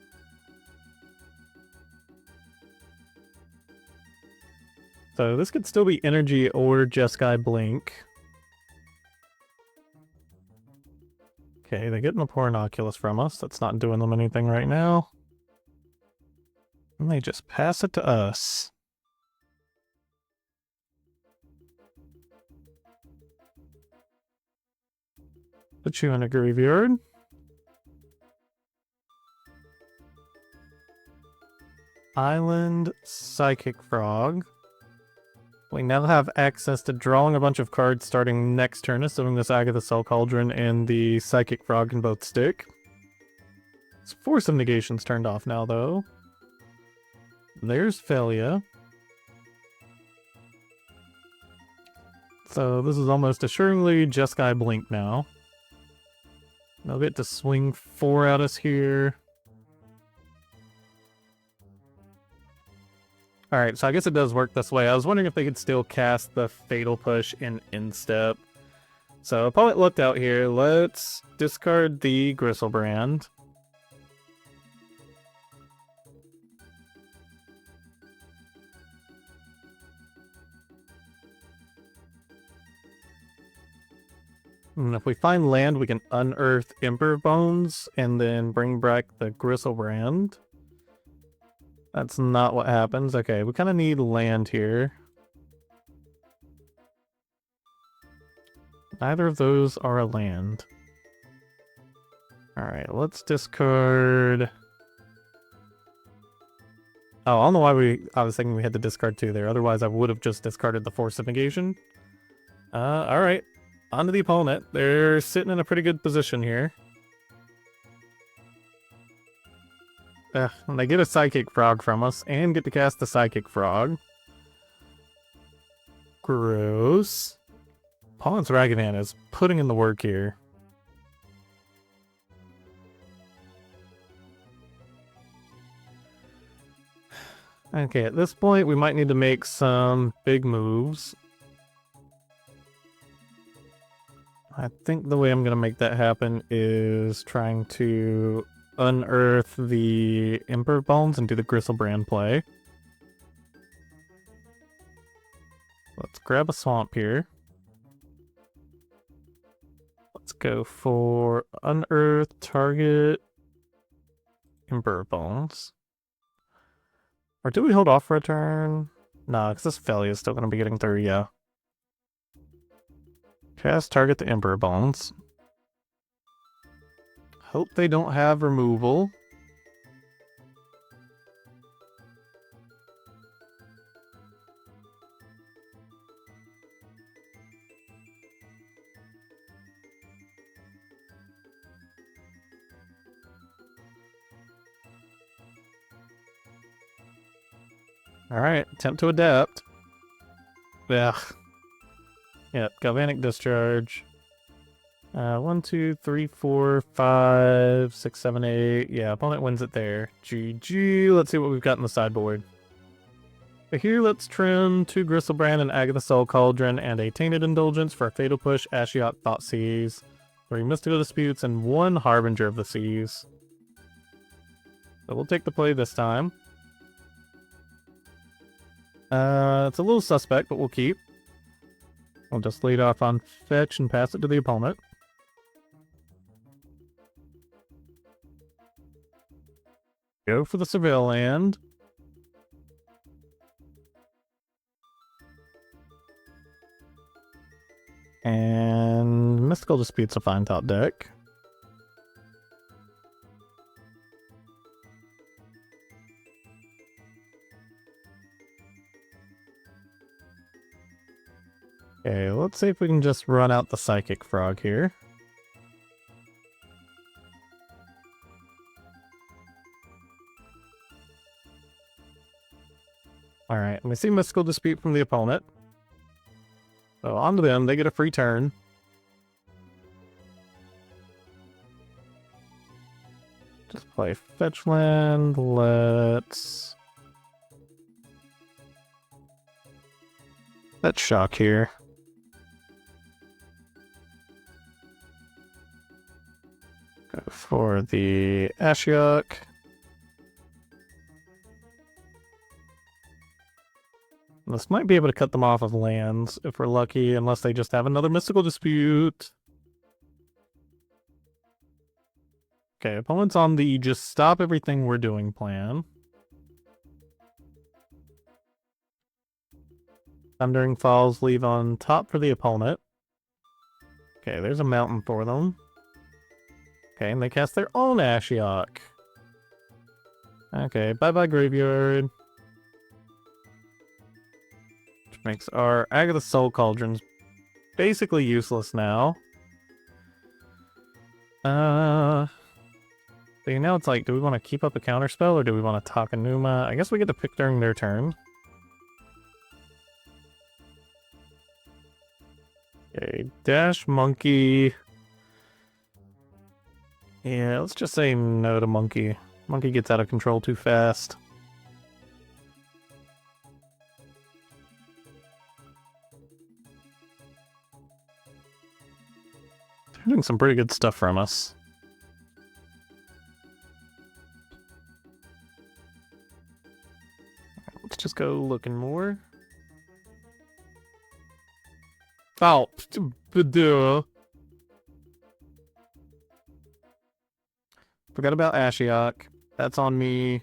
So this could still be Energy or Jeskai Blink. Okay, they get an Abhorrent Oculus from us. That's not doing them anything right now. And they just pass it to us. Put you in a graveyard. Island Psychic Frog. We now have access to drawing a bunch of cards starting next turn, assuming this Agatha Cauldron and the Psychic Frog can both stick. This Force of Negation's turned off now, though. There's Felia. So this is almost assuredly Jeskai Blink now. They'll get to swing 4 at us here. Alright, so I guess it does work this way. I was wondering if they could still cast the Fatal Push in Instep. So, opponent looked out here. Let's discard the Griselbrand. And if we find land, we can unearth Emperor Bones and then bring back the Griselbrand. That's not what happens. Okay, we kind of need land here. Neither of those are a land. Alright, let's discard... Oh, I don't know why I was thinking we had to discard 2 there. Otherwise, I would have just discarded the Force of Negation. Alright. On to the opponent. They're sitting in a pretty good position here. And they get a Psychic Frog from us, and get to cast the Psychic Frog. Gross. Opponent's Ragavan is putting in the work here. Okay, at this point, we might need to make some big moves. I think the way I'm going to make that happen is trying to unearth the Emperor Bones and do the Griselbrand play. Let's grab a swamp here. Let's go for unearth target Emperor Bones. Or do we hold off for a turn? Nah, because this Felia is still going to be getting through, yeah. Cast target the Emperor Bones. Hope they don't have removal. Alright, attempt to adapt. Yeah. Yep, Galvanic Discharge. 1, 2, 3, 4, 5, 6, 7, 8. Yeah, opponent wins it there. GG. Let's see what we've got in the sideboard. But here, let's trim 2 Griselbrand and Agatha Cauldron and a Tainted Indulgence for a Fatal Push, Ashiok, Thoughtseize, 3 Mystical Disputes, and 1 Harbinger of the Seas. So we'll take the play this time. It's a little suspect, but we'll keep. We'll just lead off on fetch and pass it to the opponent. Go for the Surveil land. And Mystical Dispute's a fine top deck. Okay, let's see if we can just run out the Psychic Frog here. Alright, we see Mystical Dispute from the opponent. So on to them, they get a free turn. Just play fetch land, let's... Fetch shock here. Go for the Ashiok. This might be able to cut them off of lands if we're lucky, unless they just have another Mystical Dispute. Okay, opponent's on the just stop everything we're doing plan. Thundering Falls leave on top for the opponent. Okay, there's a mountain for them. Okay, and they cast their own Ashiok. Okay, bye-bye graveyard. Which makes our Agatha Soul Cauldrons basically useless now. See, now it's like, do we want to keep up a counterspell or do we want to Takenuma? I guess we get to pick during their turn. Okay, Dash Monkey. Yeah, let's just say no to Monkey. Monkey gets out of control too fast. They're doing some pretty good stuff from us. Let's just go looking more. Oh, forgot about Ashiok. That's on me.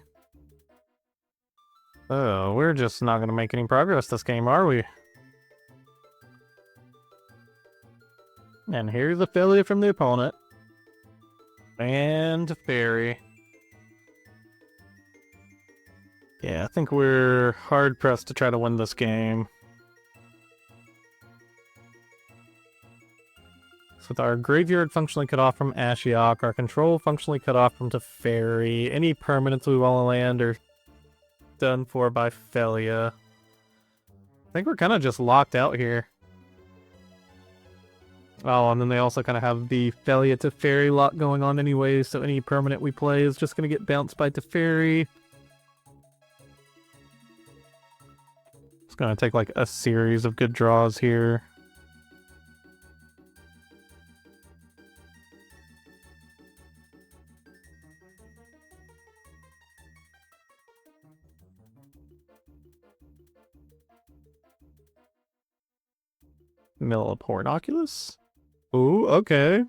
Oh, we're just not going to make any progress this game, are we? And here's a failure from the opponent. And Fairy. Yeah, I think we're hard-pressed to try to win this game. So with our graveyard functionally cut off from Ashiok, our control functionally cut off from Teferi, any permanents we want to land are done for by Felia. I think we're kind of just locked out here. Oh, and then they also kind of have the Felia Teferi lock going on anyway, so any permanent we play is just going to get bounced by Teferi. It's going to take like a series of good draws here. Abhorrent Oculus? Ooh, okay.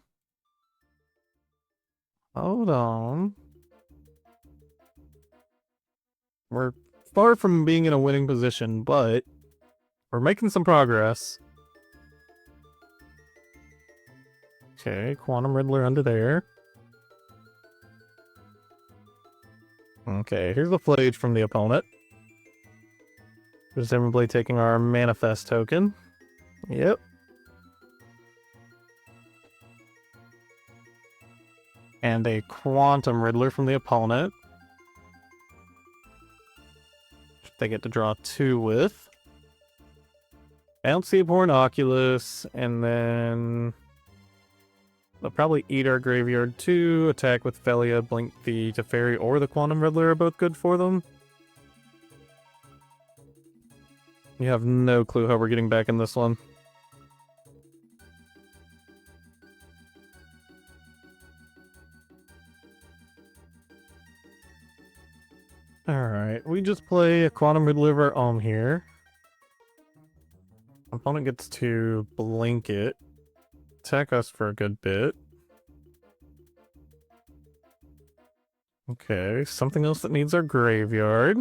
Hold on. We're far from being in a winning position, but we're making some progress. Okay, Quantum Riddler under there. Okay, here's the Flage from the opponent. Presumably taking our Manifest token. Yep. And a Quantum Riddler from the opponent. They get to draw 2 with. Bounce the Abhorrent Oculus, and then they'll probably eat our graveyard too. Attack with Felia, blink the Teferi or the Quantum Riddler are both good for them. You have no clue how we're getting back in this one. Alright, we just play a Quantum Riddler of our own here. Opponent gets to blink it. Attack us for a good bit. Okay, something else that needs our graveyard.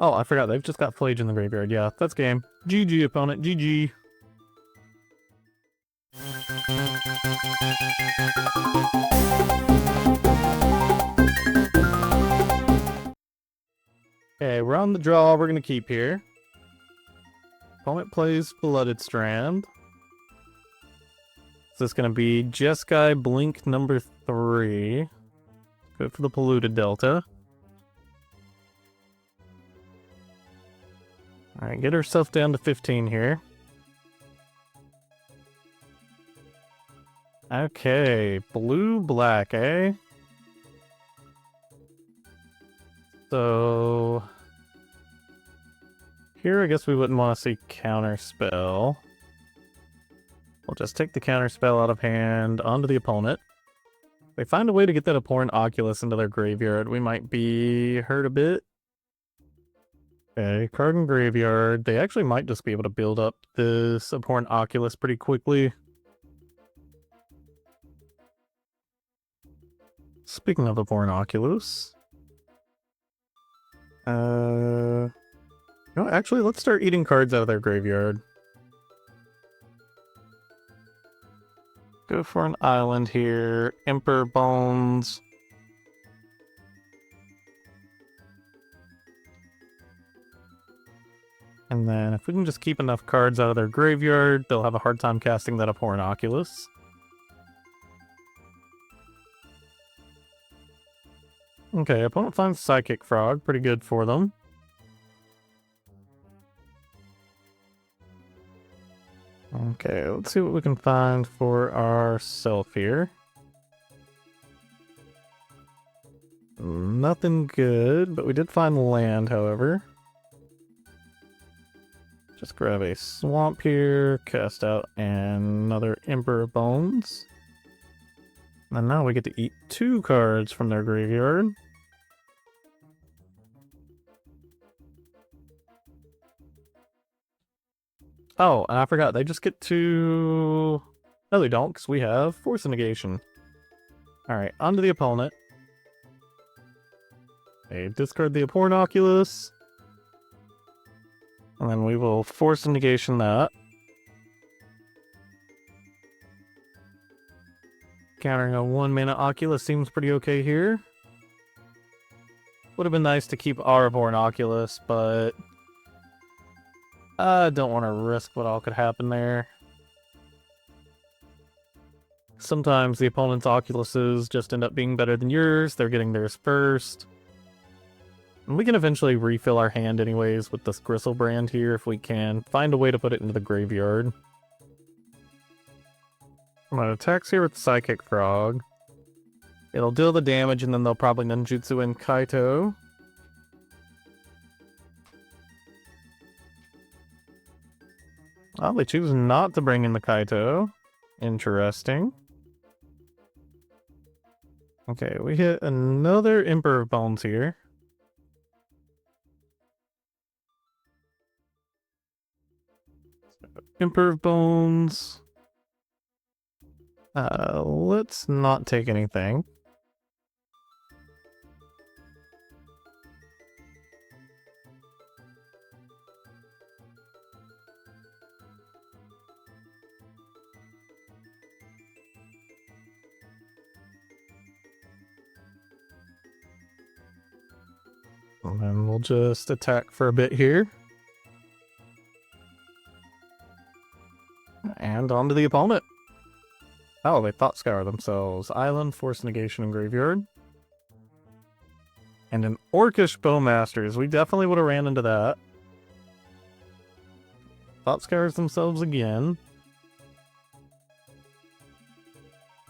Oh, I forgot, they've just got Flage in the graveyard. Yeah, that's game. GG, opponent, GG. Okay, we're on the draw, we're gonna keep here. Opponent plays Flooded Strand. So it's gonna be Jeskai Blink number 3. Good for the Polluted Delta. Alright, get herself down to 15 here. Okay, blue-black, eh? So... here, I guess we wouldn't want to see Counterspell. We'll just take the Counterspell out of hand onto the opponent. If they find a way to get that Abhorrent Oculus into their graveyard, we might be hurt a bit. Okay, card in graveyard. They actually might just be able to build up this Abhorrent Oculus pretty quickly. Speaking of Abhorrent Oculus... no, actually, let's start eating cards out of their graveyard. Go for an island here. Emperor Bones. And then if we can just keep enough cards out of their graveyard, they'll have a hard time casting that Abhorrent Oculus. Okay, opponent finds Psychic Frog. Pretty good for them. Okay, let's see what we can find for ourself here. Nothing good, but we did find land, however. Just grab a swamp here, cast out another Emperor Bones. And now we get to eat 2 cards from their graveyard. Oh, and I forgot, they just get to... no, they don't, because we have Force of Negation. Alright, onto the opponent. They discard the Abhorrent Oculus. And then we will Force of Negation that. Countering a 1-mana Oculus seems pretty okay here. Would have been nice to keep our Abhorrent Oculus, but... I don't want to risk what all could happen there. Sometimes the opponent's Oculuses just end up being better than yours. They're getting theirs first. And we can eventually refill our hand anyways with this Griselbrand here if we can find a way to put it into the graveyard. I'm going to attack here with Psychic Frog. It'll deal the damage and then they'll probably ninjutsu in Kaito. Oh, they choose not to bring in the Kaito. Interesting. Okay, we hit another Emperor Bones here. Emperor Bones. Let's not take anything. And then we'll just attack for a bit here. And on to the opponent. Oh, they Thought Scour themselves. Island, Force Negation, and Graveyard. And an Orcish Bowmasters. We definitely would have ran into that. Thought Scours themselves again.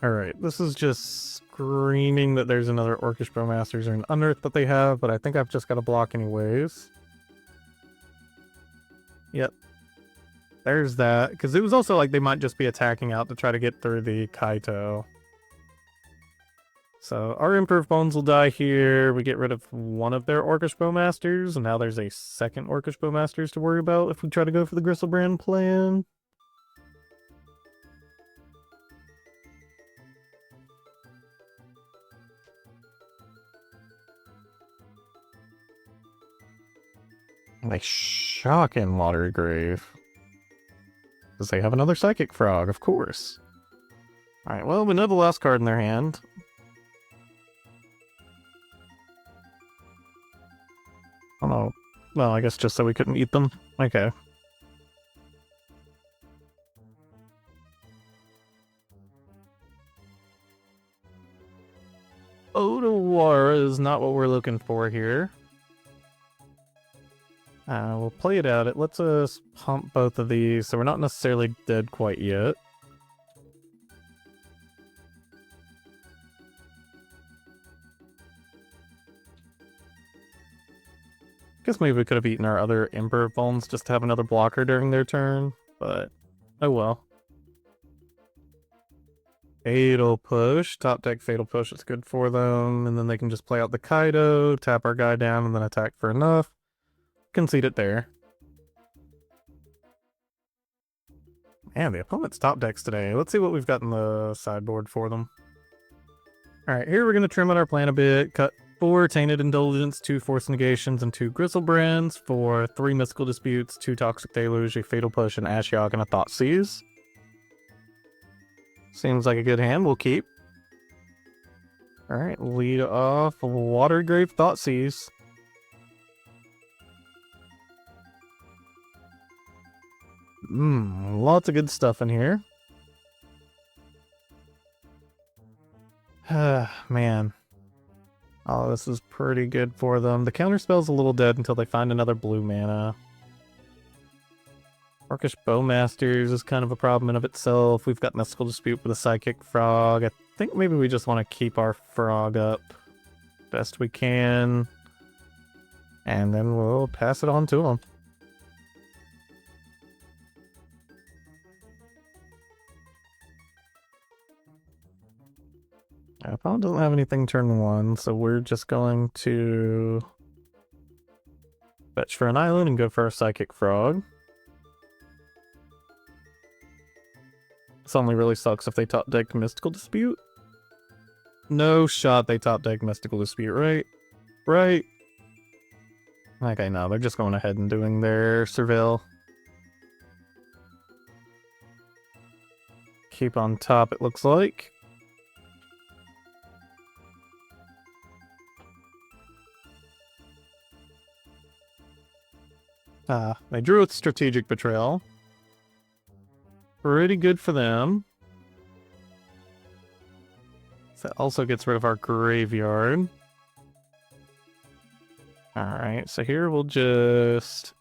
Alright, this is just screaming that there's another Orcish Bowmasters or an Unearthed that they have, but I think I've just got to block anyways. Yep. There's that, because it was also like they might just be attacking out to try to get through the Kaito. So our Improved Bones will die here. We get rid of one of their Orcish Bowmasters, and now there's a second Orcish Bowmasters to worry about if we try to go for the Griselbrand plan. They shock in Watery Grave. Because they have another Psychic Frog, of course. Alright, well, we know the last card in their hand. Oh no. Well, I guess just so we couldn't eat them. Okay. Otawara is not what we're looking for here. We'll play it out. It lets us pump both of these, so we're not necessarily dead quite yet. Guess maybe we could have eaten our other Emperor Bones just to have another blocker during their turn, but oh well. Fatal Push. Top deck Fatal Push is good for them, and then they can just play out the Kaido, tap our guy down, and then attack for enough. Concede it there. Man, the opponent's top decks today. Let's see what we've got in the sideboard for them. Alright, here we're going to trim out our plan a bit. Cut 4 Tainted Indulgence, 2 Force Negations, and 2 Griselbrands for 3 Mystical Disputes, 2 Toxic Deluge, a Fatal Push, an Ashiok, and a Thoughtseize. Seems like a good hand. We'll keep. Alright, lead off Watery Grave, Thoughtseize. Lots of good stuff in here. Man. Oh, this is pretty good for them. The counterspell's a little dead until they find another blue mana. Orcish Bowmasters is kind of a problem in of itself. We've got Mystical Dispute with a Psychic Frog. I think maybe we just want to keep our frog up best we can. And then we'll pass it on to them. Our opponent doesn't have anything turn 1, so we're just going to fetch for an island and go for a Psychic Frog. This only really sucks if they top deck Mystical Dispute. No shot they top deck Mystical Dispute, right? Right? Okay, no, they're just going ahead and doing their Surveil. Keep on top, it looks like. They drew a Strategic Betrayal. Pretty good for them. So that also gets rid of our graveyard. Alright, so here we'll just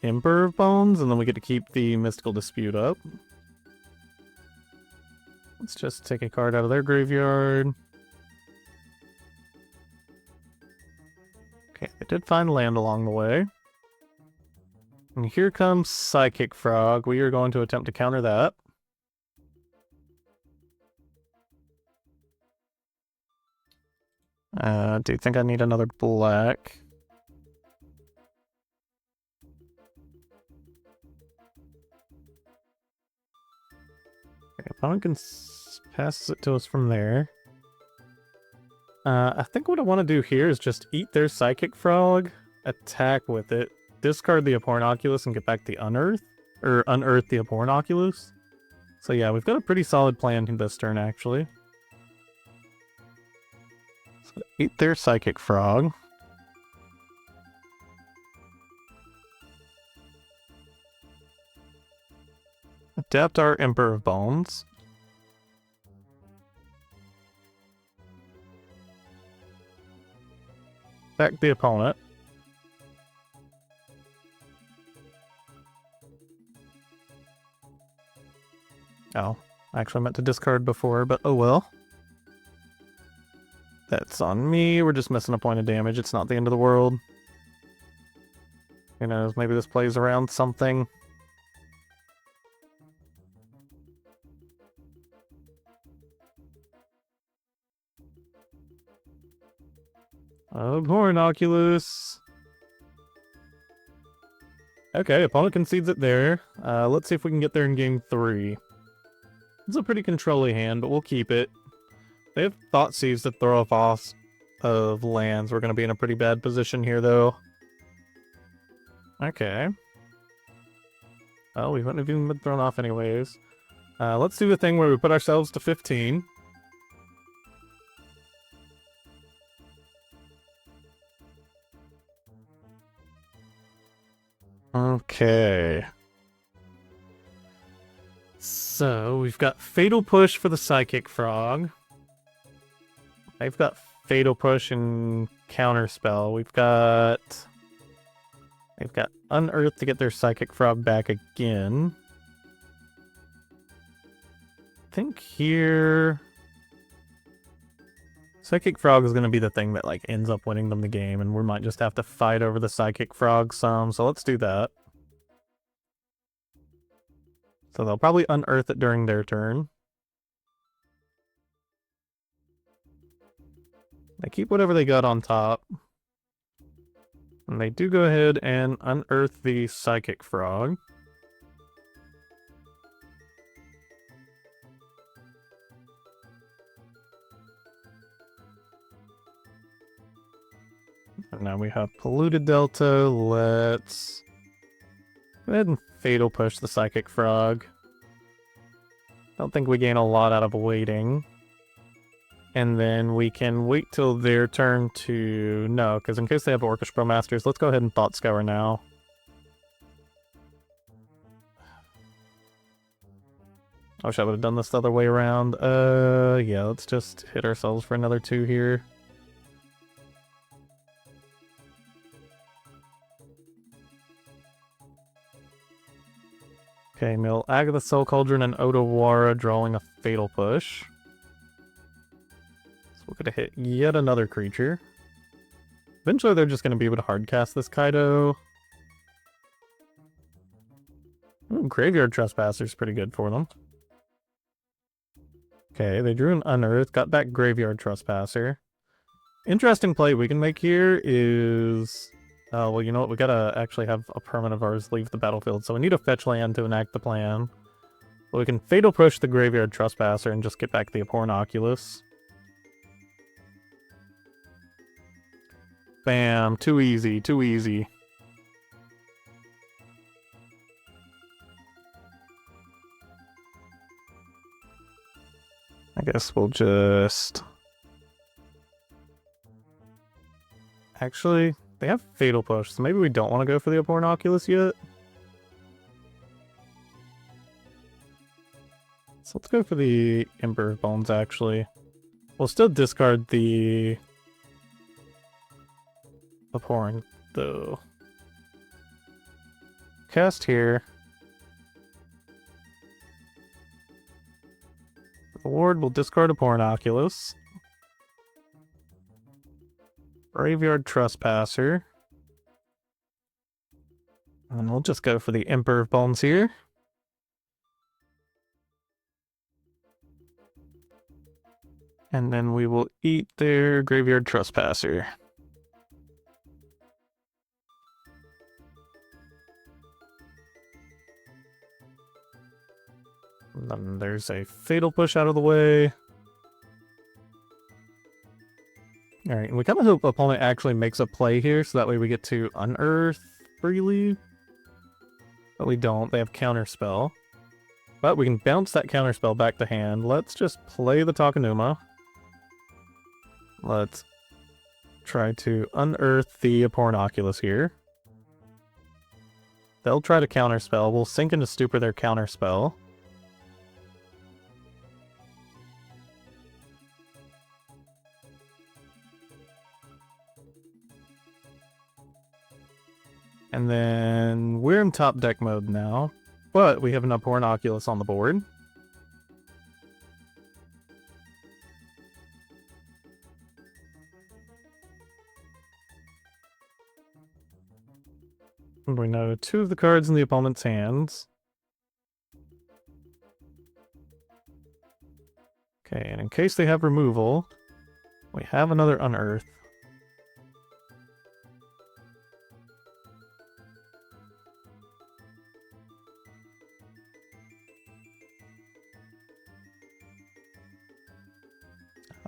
Emperor of Bones, and then we get to keep the Mystical Dispute up. Let's just take a card out of their graveyard. Okay, they did find land along the way. And here comes Psychic Frog. We are going to attempt to counter that. Do you think I need another black? Okay, opponent can pass it to us from there. I think what I want to do here is just eat their Psychic Frog, attack with it, discard the Abhorrent Oculus, and get back the Unearth, or Unearth the Abhorrent Oculus. So yeah, we've got a pretty solid plan this turn, actually. So eat their Psychic Frog. Adapt our Emperor of Bones. Back the opponent. Oh, I actually meant to discard before, but oh well. That's on me. We're just missing a point of damage. It's not the end of the world. Who knows, maybe this plays around something. Abhorrent Oculus. Okay, opponent concedes it there. Let's see if we can get there in game 3. It's a pretty controlly hand, but we'll keep it. They have Thoughtseize to throw off of lands. We're going to be in a pretty bad position here, though. Okay. Oh, we wouldn't have even been thrown off anyways. Let's do the thing where we put ourselves to 15. Okay. So, we've got Fatal Push for the Psychic Frog. They've got Fatal Push and Counterspell. They've got Unearthed to get their Psychic Frog back again. I think here... Psychic Frog is going to be the thing that, like, ends up winning them the game, and we might just have to fight over the Psychic Frog some, so let's do that. So they'll probably unearth it during their turn. They keep whatever they got on top. And they do go ahead and unearth the Psychic Frog. And now we have Polluted Delta. Let's go ahead and Fatal Push the Psychic Frog. Don't think we gain a lot out of waiting. And then we can wait till their turn to... No, because in case they have Orchestra Masters, let's go ahead and Thought Scour now. I wish I would have done this the other way around. Yeah, let's just hit ourselves for another 2 here. Okay, mill Agatha, Soul Cauldron, and Otawara, drawing a Fatal Push. So we're gonna hit yet another creature. Eventually they're just gonna be able to hardcast this Kaido. Ooh, Graveyard Trespasser's pretty good for them. Okay, they drew an Unearth, got back Graveyard Trespasser. Interesting play we can make here is... Oh, well, you know what? We gotta actually have a permanent of ours leave the battlefield, so we need a fetch land to enact the plan. But we can Fatal Push the Graveyard Trespasser and just get back the Abhorrent Oculus. Bam. Too easy. Too easy. I guess we'll just... Actually... They have Fatal Push, so maybe we don't want to go for the Abhorrent Oculus yet. So let's go for the Emperor Bones, actually. We'll still discard the Abhorrent, though. Cast here. The ward will discard Abhorrent Oculus. Graveyard Trespasser. And we'll just go for the Emperor of Bones here. And then we will eat their Graveyard Trespasser. And then there's a Fatal Push out of the way. Alright, and we kind of hope opponent actually makes a play here, so that way we get to Unearth freely. But we don't, they have Counterspell. But we can bounce that Counterspell back to hand. Let's just play the Takenuma. Let's try to unearth the Abhorrent Oculus here. They'll try to Counterspell. We'll sink into Stupor their Counterspell. And then we're in top deck mode now, but we have an Abhorrent Oculus on the board. And we know 2 of the cards in the opponent's hands. Okay, and in case they have removal, we have another Unearth.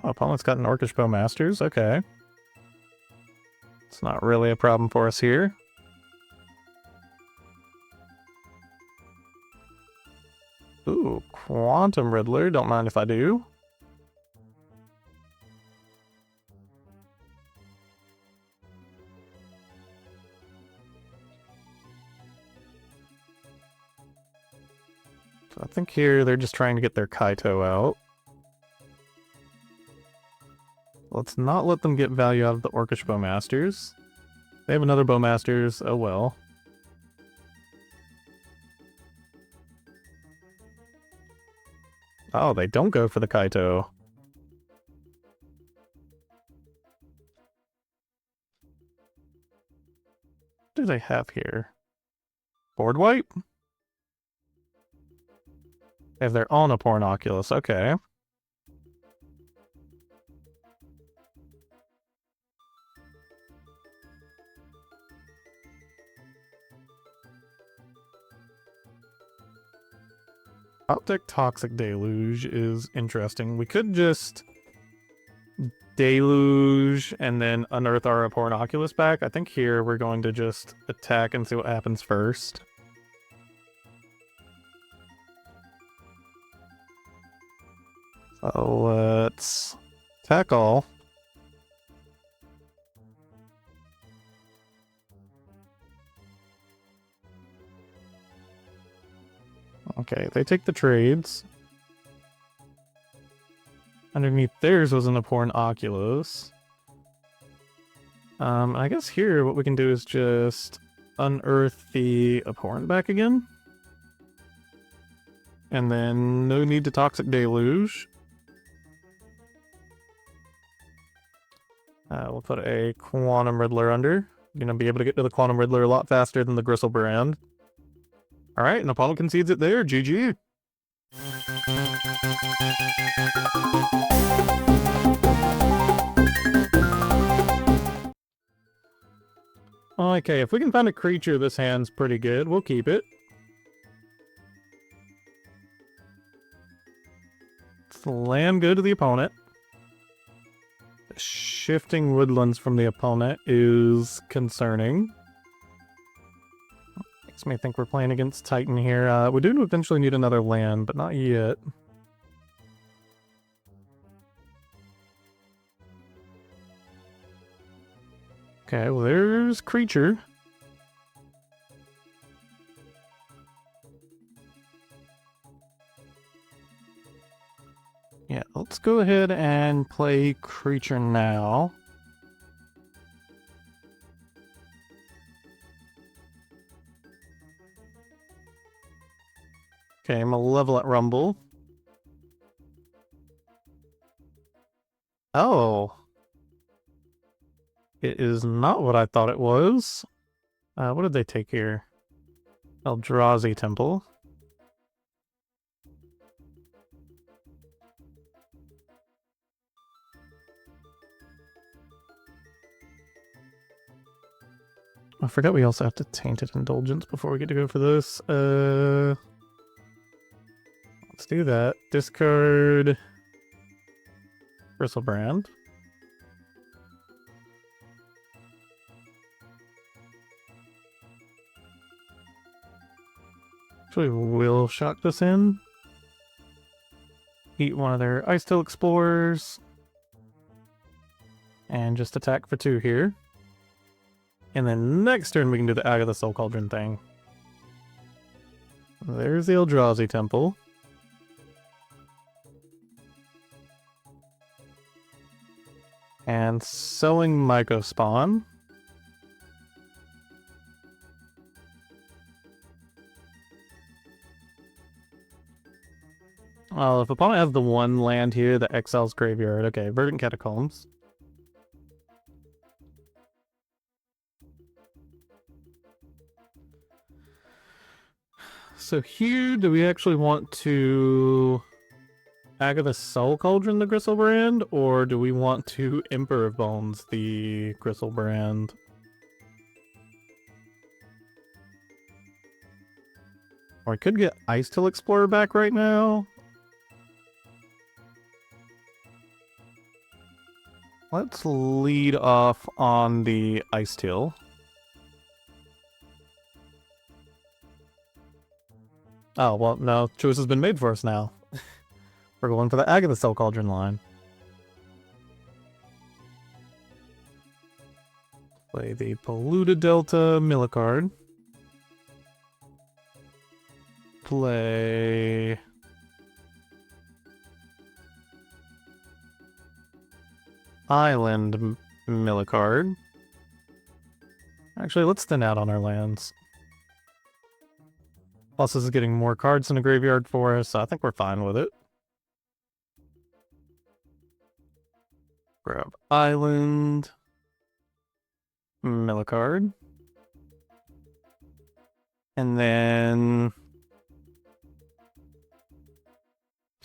Opponent's got an Orcish Bowmasters, okay. It's not really a problem for us here. Ooh, Quantum Riddler, don't mind if I do. So I think here they're just trying to get their Kaito out. Let's not let them get value out of the Orcish Bowmasters. They have another Bowmasters, oh well. Oh, they don't go for the Kaito. What do they have here? Board wipe? They have their own Abhorrent Oculus, okay. Optic Toxic Deluge is interesting. We could just Deluge and then unearth our Abhorrent Oculus back. I think here we're going to just attack and see what happens first. So let's attack all. Okay, they take the trades. Underneath theirs was an Abhorrent Oculus. I guess here what we can do is just unearth the Abhorrent back again. And then no need to Toxic Deluge. We'll put a Quantum Riddler under. You're gonna be able to get to the Quantum Riddler a lot faster than the Griselbrand. Alright, and opponent concedes it there. GG. Okay, if we can find a creature, this hand's pretty good. We'll keep it. Let's land go to the opponent. Shifting woodlands from the opponent is concerning. Makes me think we're playing against Titan here. We do eventually need another land, but not yet. Okay, well there's creature. Yeah, let's go ahead and play creature now. Okay, I'm gonna level at Rumble. Oh. It is not what I thought it was. What did they take here? Eldrazi Temple. I forgot we also have to Tainted Indulgence before we get to go for this. Let's do that. Discard Griselbrand. Actually, we'll shock this in. Eat one of their Ice Tail Explorers. And just attack for 2 here. And then next turn we can do the Agatha Soul Cauldron thing. There's the Eldrazi Temple. And Sowing Mycospawn. Well, if opponent has the 1 land here that exiles Graveyard, okay, Verdant Catacombs. So here, do we actually want to Agatha Soul Cauldron the Griselbrand, or do we want to Emperor of Bones the Griselbrand? Or I could get Ice Tail Explorer back right now. Let's lead off on the Ice Teal. Oh, well, no. Choice has been made for us now. We're going for the Agatha Cell Cauldron line. Play the Polluted Delta Mille card. Play... Island Mille card. Actually, let's thin out on our lands. Plus, this is getting more cards in the graveyard for us, so I think we're fine with it. Grab Island. Mille card. And then...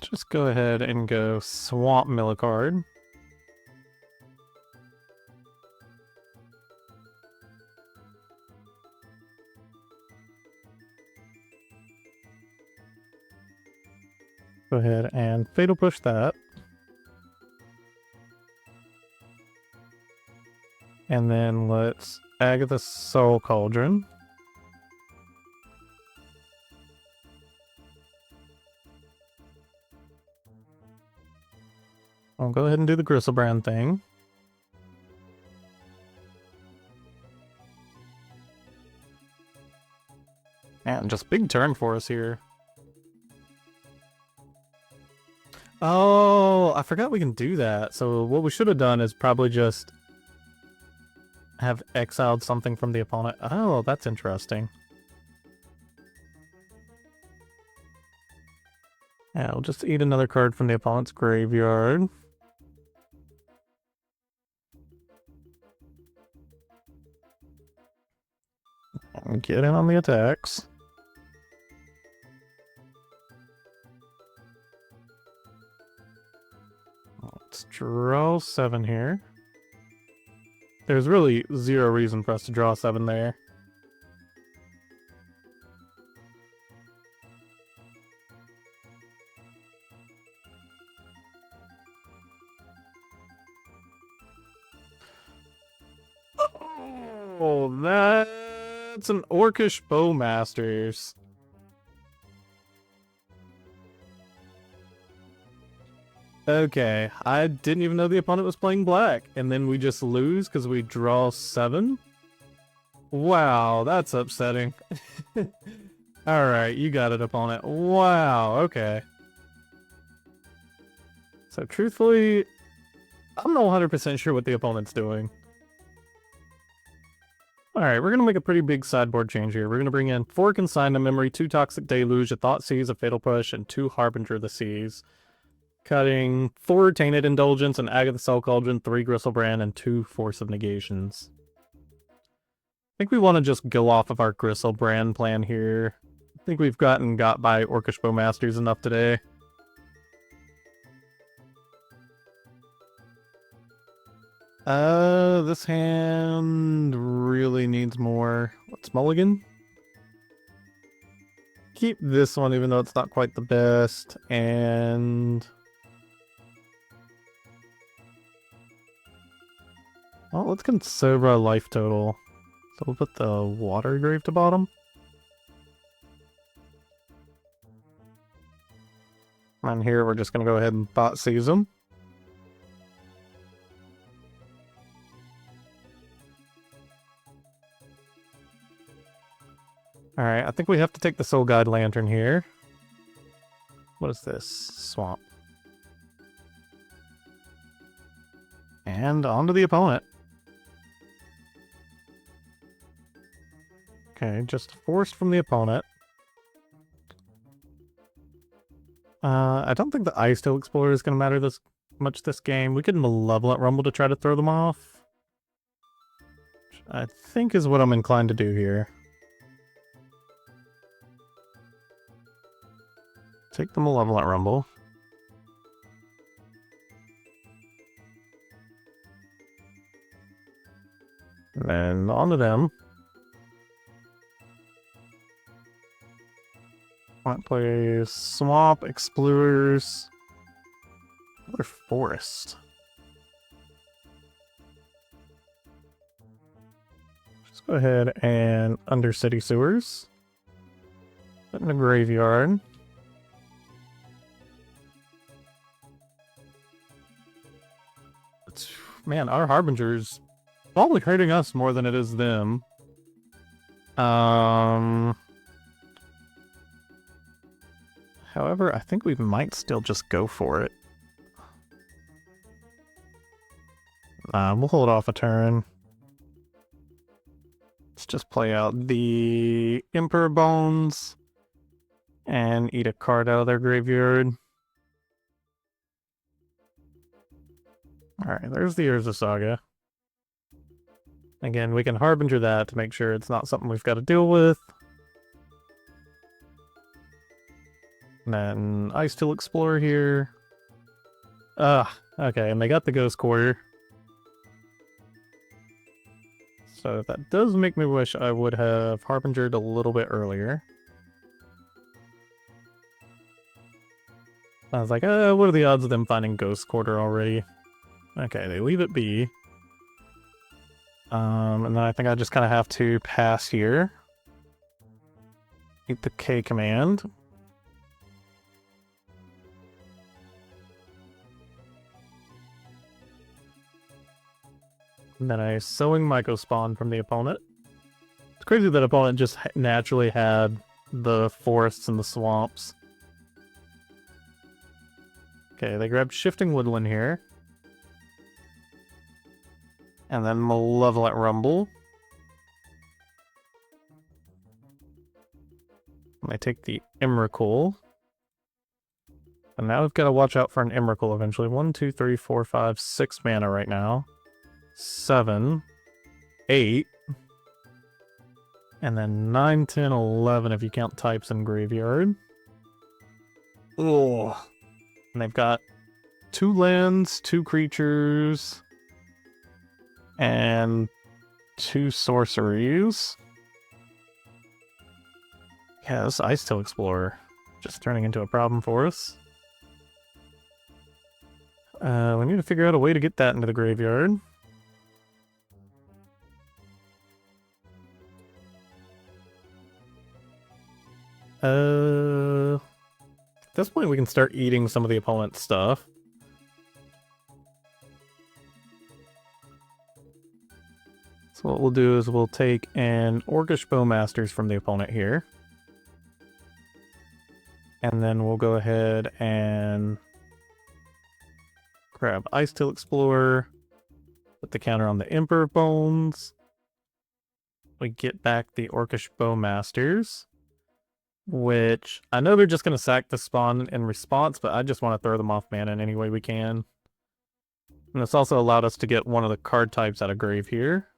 just go ahead and go Swamp Mille card. Go ahead and Fatal Push that. And then let's Agatha Soul Cauldron. I'll go ahead and do the Griselbrand thing. Man, just big turn for us here. Oh, I forgot we can do that. So what we should have done is probably just have exiled something from the opponent. Oh, that's interesting. Yeah, we'll just eat another card from the opponent's graveyard. And get in on the attacks. Let's draw 7 here. There's really zero reason for us to draw 7 there. Oh, that's an Orcish Bowmasters. Okay, I didn't even know the opponent was playing black, and then we just lose because we draw 7? Wow, that's upsetting. Alright, you got it, opponent. Wow, okay. So truthfully, I'm not 100% sure what the opponent's doing. Alright, we're going to make a pretty big sideboard change here. We're going to bring in 4 Consigned Memory, 2 Toxic Deluge, a Thoughtseize, a Fatal Push, and 2 Harbinger of the Seas. Cutting 4 Tainted Indulgence, an Agatha Cell Cauldron, 3 Griselbrand, and 2 Force of Negations. I think we want to just go off of our Griselbrand plan here. I think we've got by Orcish Bowmasters enough today. This hand really needs more. Let's mulligan. Keep this one even though it's not quite the best, and... well, let's conserve our life total. So we'll put the Watery Grave to bottom. And here we're just going to go ahead and Thoughtseize them. Alright, I think we have to take the Soul Guide Lantern here. What is this? Swamp. And on to the opponent. Okay, just forced from the opponent. I don't think the Ice Teal Explorer is going to matter this much this game. We could Malevolent Rumble to try to throw them off. Which I think is what I'm inclined to do here. Take the Malevolent Rumble. And then on to them. Might play Swamp, Explorers, or Forest. Go ahead and Undercity Sewers. Put in the graveyard. Man, our Harbinger's probably hurting us more than it is them. However, I think we might still just go for it. We'll hold off a turn. Let's just play out the Emperor Bones and eat a card out of their graveyard. Alright, there's the Urza Saga. Again, we can Harbinger that to make sure it's not something we've got to deal with. And then Ice Steel Explorer here. Okay, and they got the Ghost Quarter. So that does make me wish I would have Harbingered a little bit earlier. I was like, what are the odds of them finding Ghost Quarter already? Okay, they leave it be. And then I think I just kind of have to pass here. Eat the K command. And then a Sowing Mycospawn from the opponent. It's crazy that opponent just naturally had the forests and the swamps. Okay, they grabbed Shifting Woodland here. And then Malevolent Rumble. And they take the Emrakul. And now we've got to watch out for an Emrakul eventually. 1, 2, 3, 4, 5, 6 mana right now. 7, 8, and then 9, 10, 11 if you count types in graveyard. Ugh. And they've got 2 lands, 2 creatures, and 2 sorceries. Yeah, this Ice Steel Explorer just turning into a problem for us. We need to figure out a way to get that into the graveyard. At this point we can start eating some of the opponent's stuff. So what we'll do is we'll take an Orcish Bowmasters from the opponent here. And then we'll go ahead and grab Ice Steel Explorer, put the counter on the Emperor Bones. We get back the Orcish Bowmasters, which I know they're just going to sack the spawn in response, but I just want to throw them off mana in any way we can. And this also allowed us to get one of the card types out of grave here.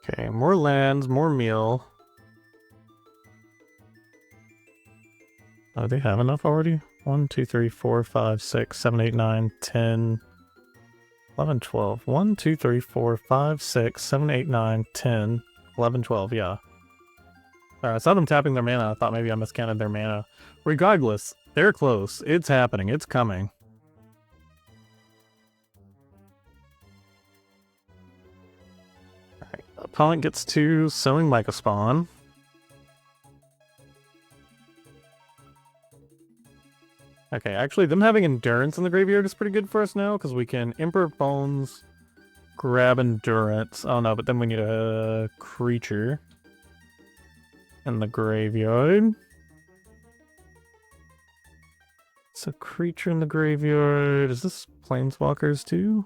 Okay, more lands, more meal. Oh, they have enough already? 1, 2, 3, 4, 5, 6, 7, 8, 9, 10, 11, 12. 1, 2, 3, 4, 5, 6, 7, 8, 9, 10, 11, 12, yeah. Alright, I saw them tapping their mana. I thought maybe I miscounted their mana. Regardless, they're close. It's happening. It's coming. Alright, opponent gets 2 Sowing Mycospawn. Okay, actually, them having Endurance in the graveyard is pretty good for us now, because we can Emperor Bones, grab Endurance. Oh no, but then we need a creature in the graveyard. So creature in the graveyard. Is this Planeswalkers too?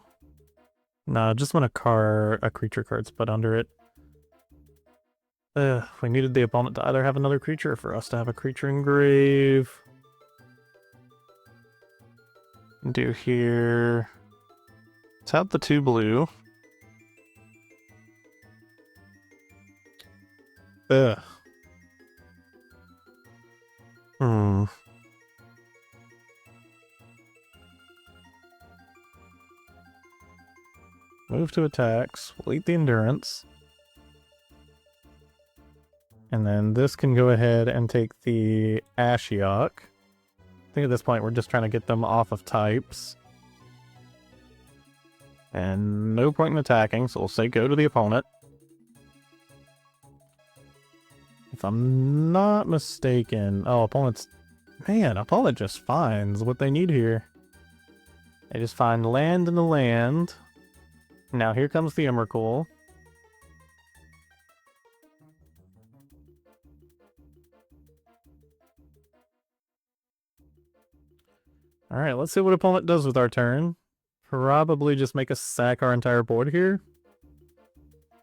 No, just when a creature card's put under it. We needed the opponent to either have another creature or for us to have a creature in grave. Do here. Tap the 2 blue. Ugh. Move to attacks. We'll eat the Endurance. And then this can go ahead and take the Ashiok. think at this point we're just trying to get them off of types. And no point in attacking, so we'll say go to the opponent. If I'm not mistaken... Oh, opponent's... Man, opponent just finds what they need here. They just find land in the land. Now here comes the Emrakul. Alright, let's see what opponent does with our turn. Probably just make us sack our entire board here.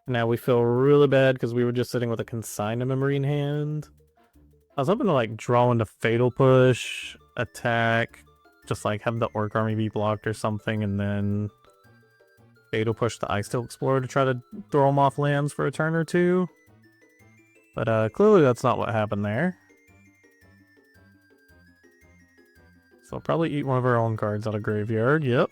Now we feel really bad because we were just sitting with a Consign a Memory in hand. I was hoping to like draw into Fatal Push, attack, just like have the Orc Army be blocked or something, and then Fatal Push the Icestill Explorer to try to throw them off lands for a turn or two. But clearly that's not what happened there. So I'll probably eat one of our own cards out of graveyard, yep.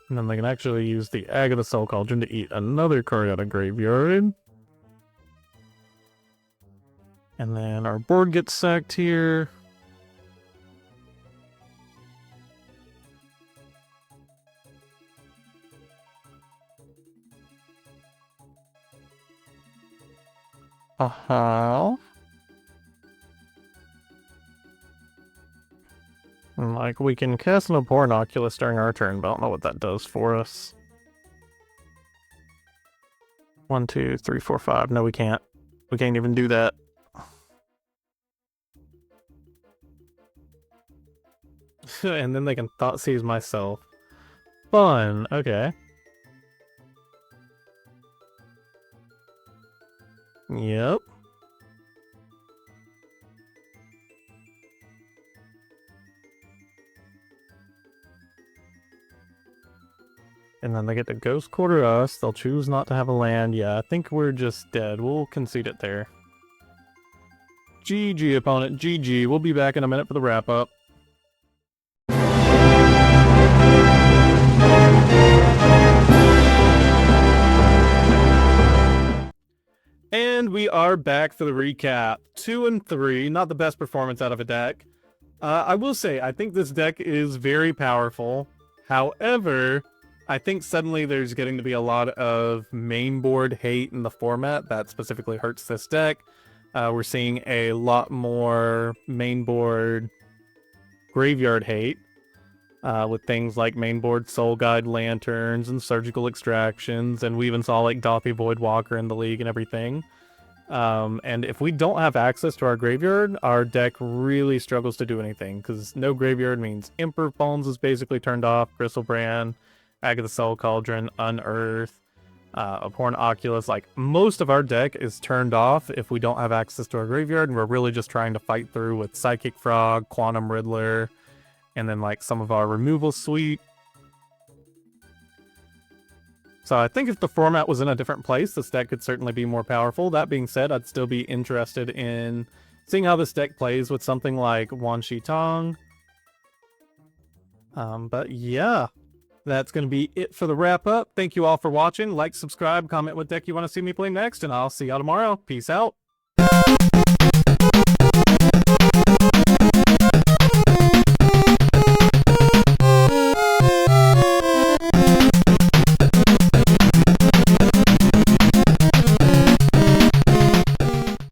And then they can actually use the Agatha Soul Cauldron to eat another card out of graveyard. And then our board gets sacked here. Like, we can cast an Abhorrent Oculus during our turn, but I don't know what that does for us. 1, 2, 3, 4, 5. No, we can't. We can't even do that. And then they can Thoughtseize myself. Fun. Okay. Yep. And then they get to Ghost Quarter us. They'll choose not to have a land. Yeah, I think we're just dead. We'll concede it there. GG, opponent. GG. We'll be back in a minute for the wrap-up. And we are back for the recap. 2 and 3. Not the best performance out of a deck. I will say, I think this deck is very powerful. However... I think suddenly there's getting to be a lot of main board hate in the format that specifically hurts this deck. We're seeing a lot more main board graveyard hate with things like main board Soul Guide Lanterns and Surgical Extractions, and we even saw like Doppy Voidwalker in the league and everything. And if we don't have access to our graveyard, our deck really struggles to do anything, because no graveyard means Emperor Bones is basically turned off, Griselbrand, Agatha Soul Cauldron, Unearthed, Abhorrent Oculus. Like, most of our deck is turned off if we don't have access to our graveyard, and we're really just trying to fight through with Psychic Frog, Quantum Riddler, and then like some of our removal suite. So I think if the format was in a different place, this deck could certainly be more powerful. That being said, I'd still be interested in seeing how this deck plays with something like Wan Shi Tong. But yeah. That's going to be it for the wrap-up. Thank you all for watching. Like, subscribe, comment what deck you want to see me play next, and I'll see y'all tomorrow. Peace out.